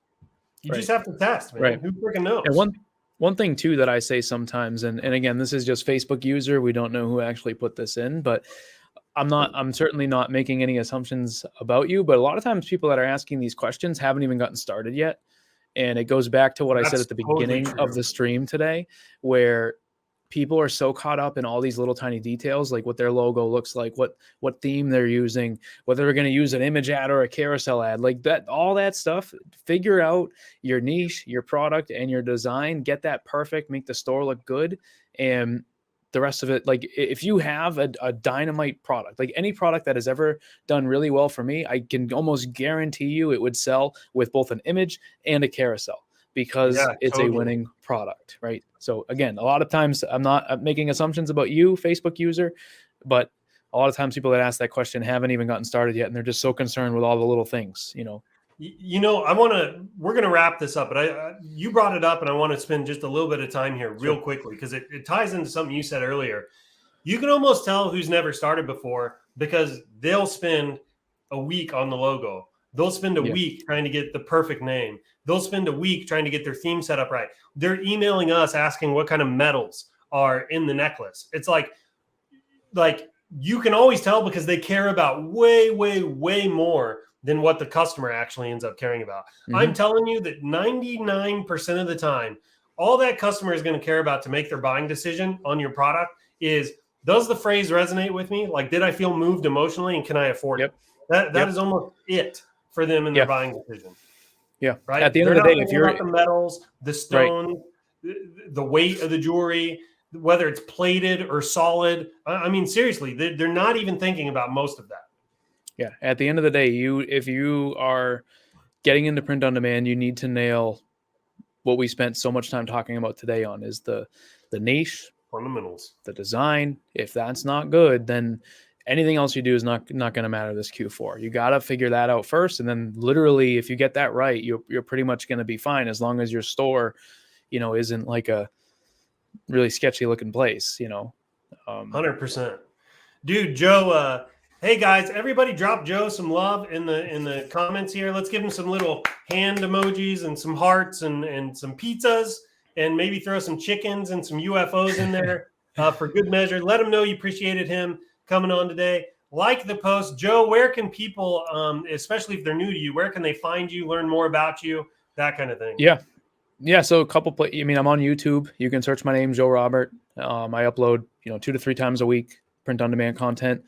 You just have to test, man. Right. Who freaking knows? And one thing too that I say sometimes, and again, this is just Facebook user. We don't know who actually put this in, but I'm certainly not making any assumptions about you. But a lot of times people that are asking these questions haven't even gotten started yet. And it goes back to what I said at the beginning of the stream today, where people are so caught up in all these little tiny details, like what their logo looks like, what theme they're using, whether they're going to use an image ad or a carousel ad, like that, all that stuff. Figure out your niche, your product, and your design. Get that perfect. Make the store look good, and the rest of it. Like if you have a dynamite product, like any product that has ever done really well for me, I can almost guarantee you it would sell with both an image and a carousel, because it's a winning product, right? So again, a lot of times I'm not making assumptions about you, Facebook user, but a lot of times people that ask that question haven't even gotten started yet, and they're just so concerned with all the little things, we're going to wrap this up, but you brought it up, and I want to spend just a little bit of time here real quickly, because it ties into something you said earlier. You can almost tell who's never started before because they'll spend a week on the logo. They'll spend a week trying to get the perfect name. They'll spend a week trying to get their theme set up right. They're emailing us asking what kind of metals are in the necklace. It's like you can always tell because they care about way, way, way more than what the customer actually ends up caring about. Mm-hmm. I'm telling you that 99% of the time, all that customer is going to care about to make their buying decision on your product is, does the phrase resonate with me? Like, did I feel moved emotionally, and can I afford it? That is almost it for them in their buying decision. Yeah. Right. At the end of the day, if you're about the metals, the stone, the weight of the jewelry, whether it's plated or solid, I mean, seriously, they're not even thinking about most of that. Yeah. At the end of the day, if you are getting into print on demand, you need to nail what we spent so much time talking about today on, is the niche, fundamentals, the design. If that's not good, then anything else you do is not going to matter this Q4. You got to figure that out first. And then literally, if you get that right, you're pretty much going to be fine, as long as your store, isn't like a really sketchy looking place, 100%. Dude, Joe, hey guys, everybody drop Joe some love in the comments here. Let's give him some little hand emojis and some hearts and some pizzas, and maybe throw some chickens and some UFOs in there for good measure. Let him know you appreciated him coming on today. Like the post. Joe, where can people, especially if they're new to you, where can they find you, learn more about you, that kind of thing? Yeah. So a couple I'm on YouTube. You can search my name, Joe Robert. I upload, 2 to 3 times a week, print on demand content.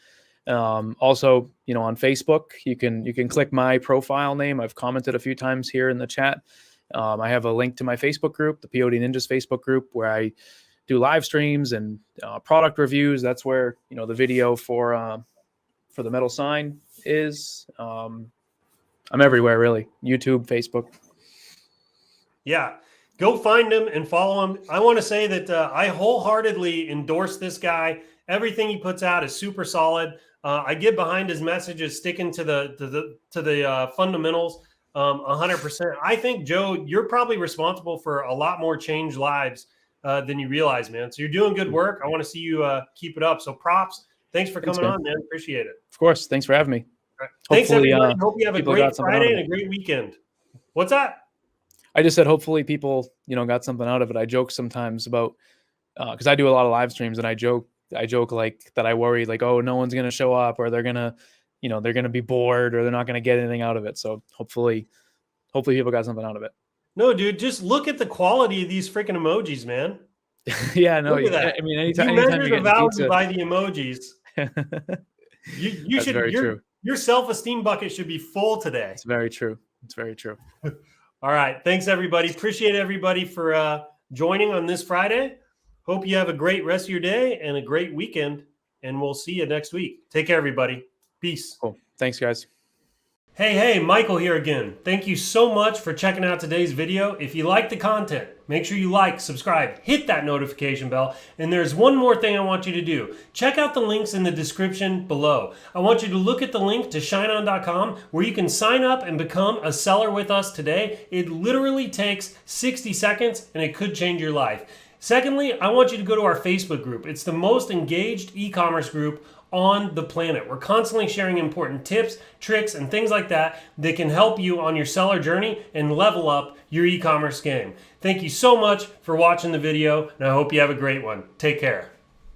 Also, on Facebook, you can click my profile name. I've commented a few times here in the chat. I have a link to my Facebook group, the POD Ninjas Facebook group, where I do live streams and product reviews. That's where, the video for the metal sign is. I'm everywhere, really. YouTube, Facebook. Yeah. Go find him and follow him. I want to say that I wholeheartedly endorse this guy. Everything he puts out is super solid. I get behind his messages, sticking to the fundamentals 100%. I think, Joe, you're probably responsible for a lot more changed lives than you realize, man. So you're doing good work. I want to see you keep it up. So props. Thanks for coming on, man. Appreciate it. Of course. Thanks for having me. Right. Thanks, everybody. Hope you have a great Friday and a great weekend. What's that? I just said, hopefully people, got something out of it. I joke sometimes about, because I do a lot of live streams, and I joke like that. I worry like, oh, no one's going to show up, or they're going to, they're going to be bored, or they're not going to get anything out of it. So hopefully people got something out of it. No, dude, just look at the quality of these freaking emojis, man. Yeah, no, look at that. I mean, anytime you measure you the get value by the emojis. you should. Very true. Your self-esteem bucket should be full today. It's very true. It's very true. All right. Thanks, everybody. Appreciate everybody for joining on this Friday. Hope you have a great rest of your day and a great weekend, and we'll see you next week. Take care, everybody. Peace. Cool. Thanks, guys. Hey, Michael here again. Thank you so much for checking out today's video. If you like the content, make sure you like, subscribe, hit that notification bell. And there's one more thing I want you to do. Check out the links in the description below. I want you to look at the link to ShineOn.com where you can sign up and become a seller with us today. It literally takes 60 seconds and it could change your life. Secondly, I want you to go to our Facebook group. It's the most engaged e-commerce group on the planet. We're constantly sharing important tips, tricks, and things like that that can help you on your seller journey and level up your e-commerce game. Thank you so much for watching the video, and I hope you have a great one. Take care.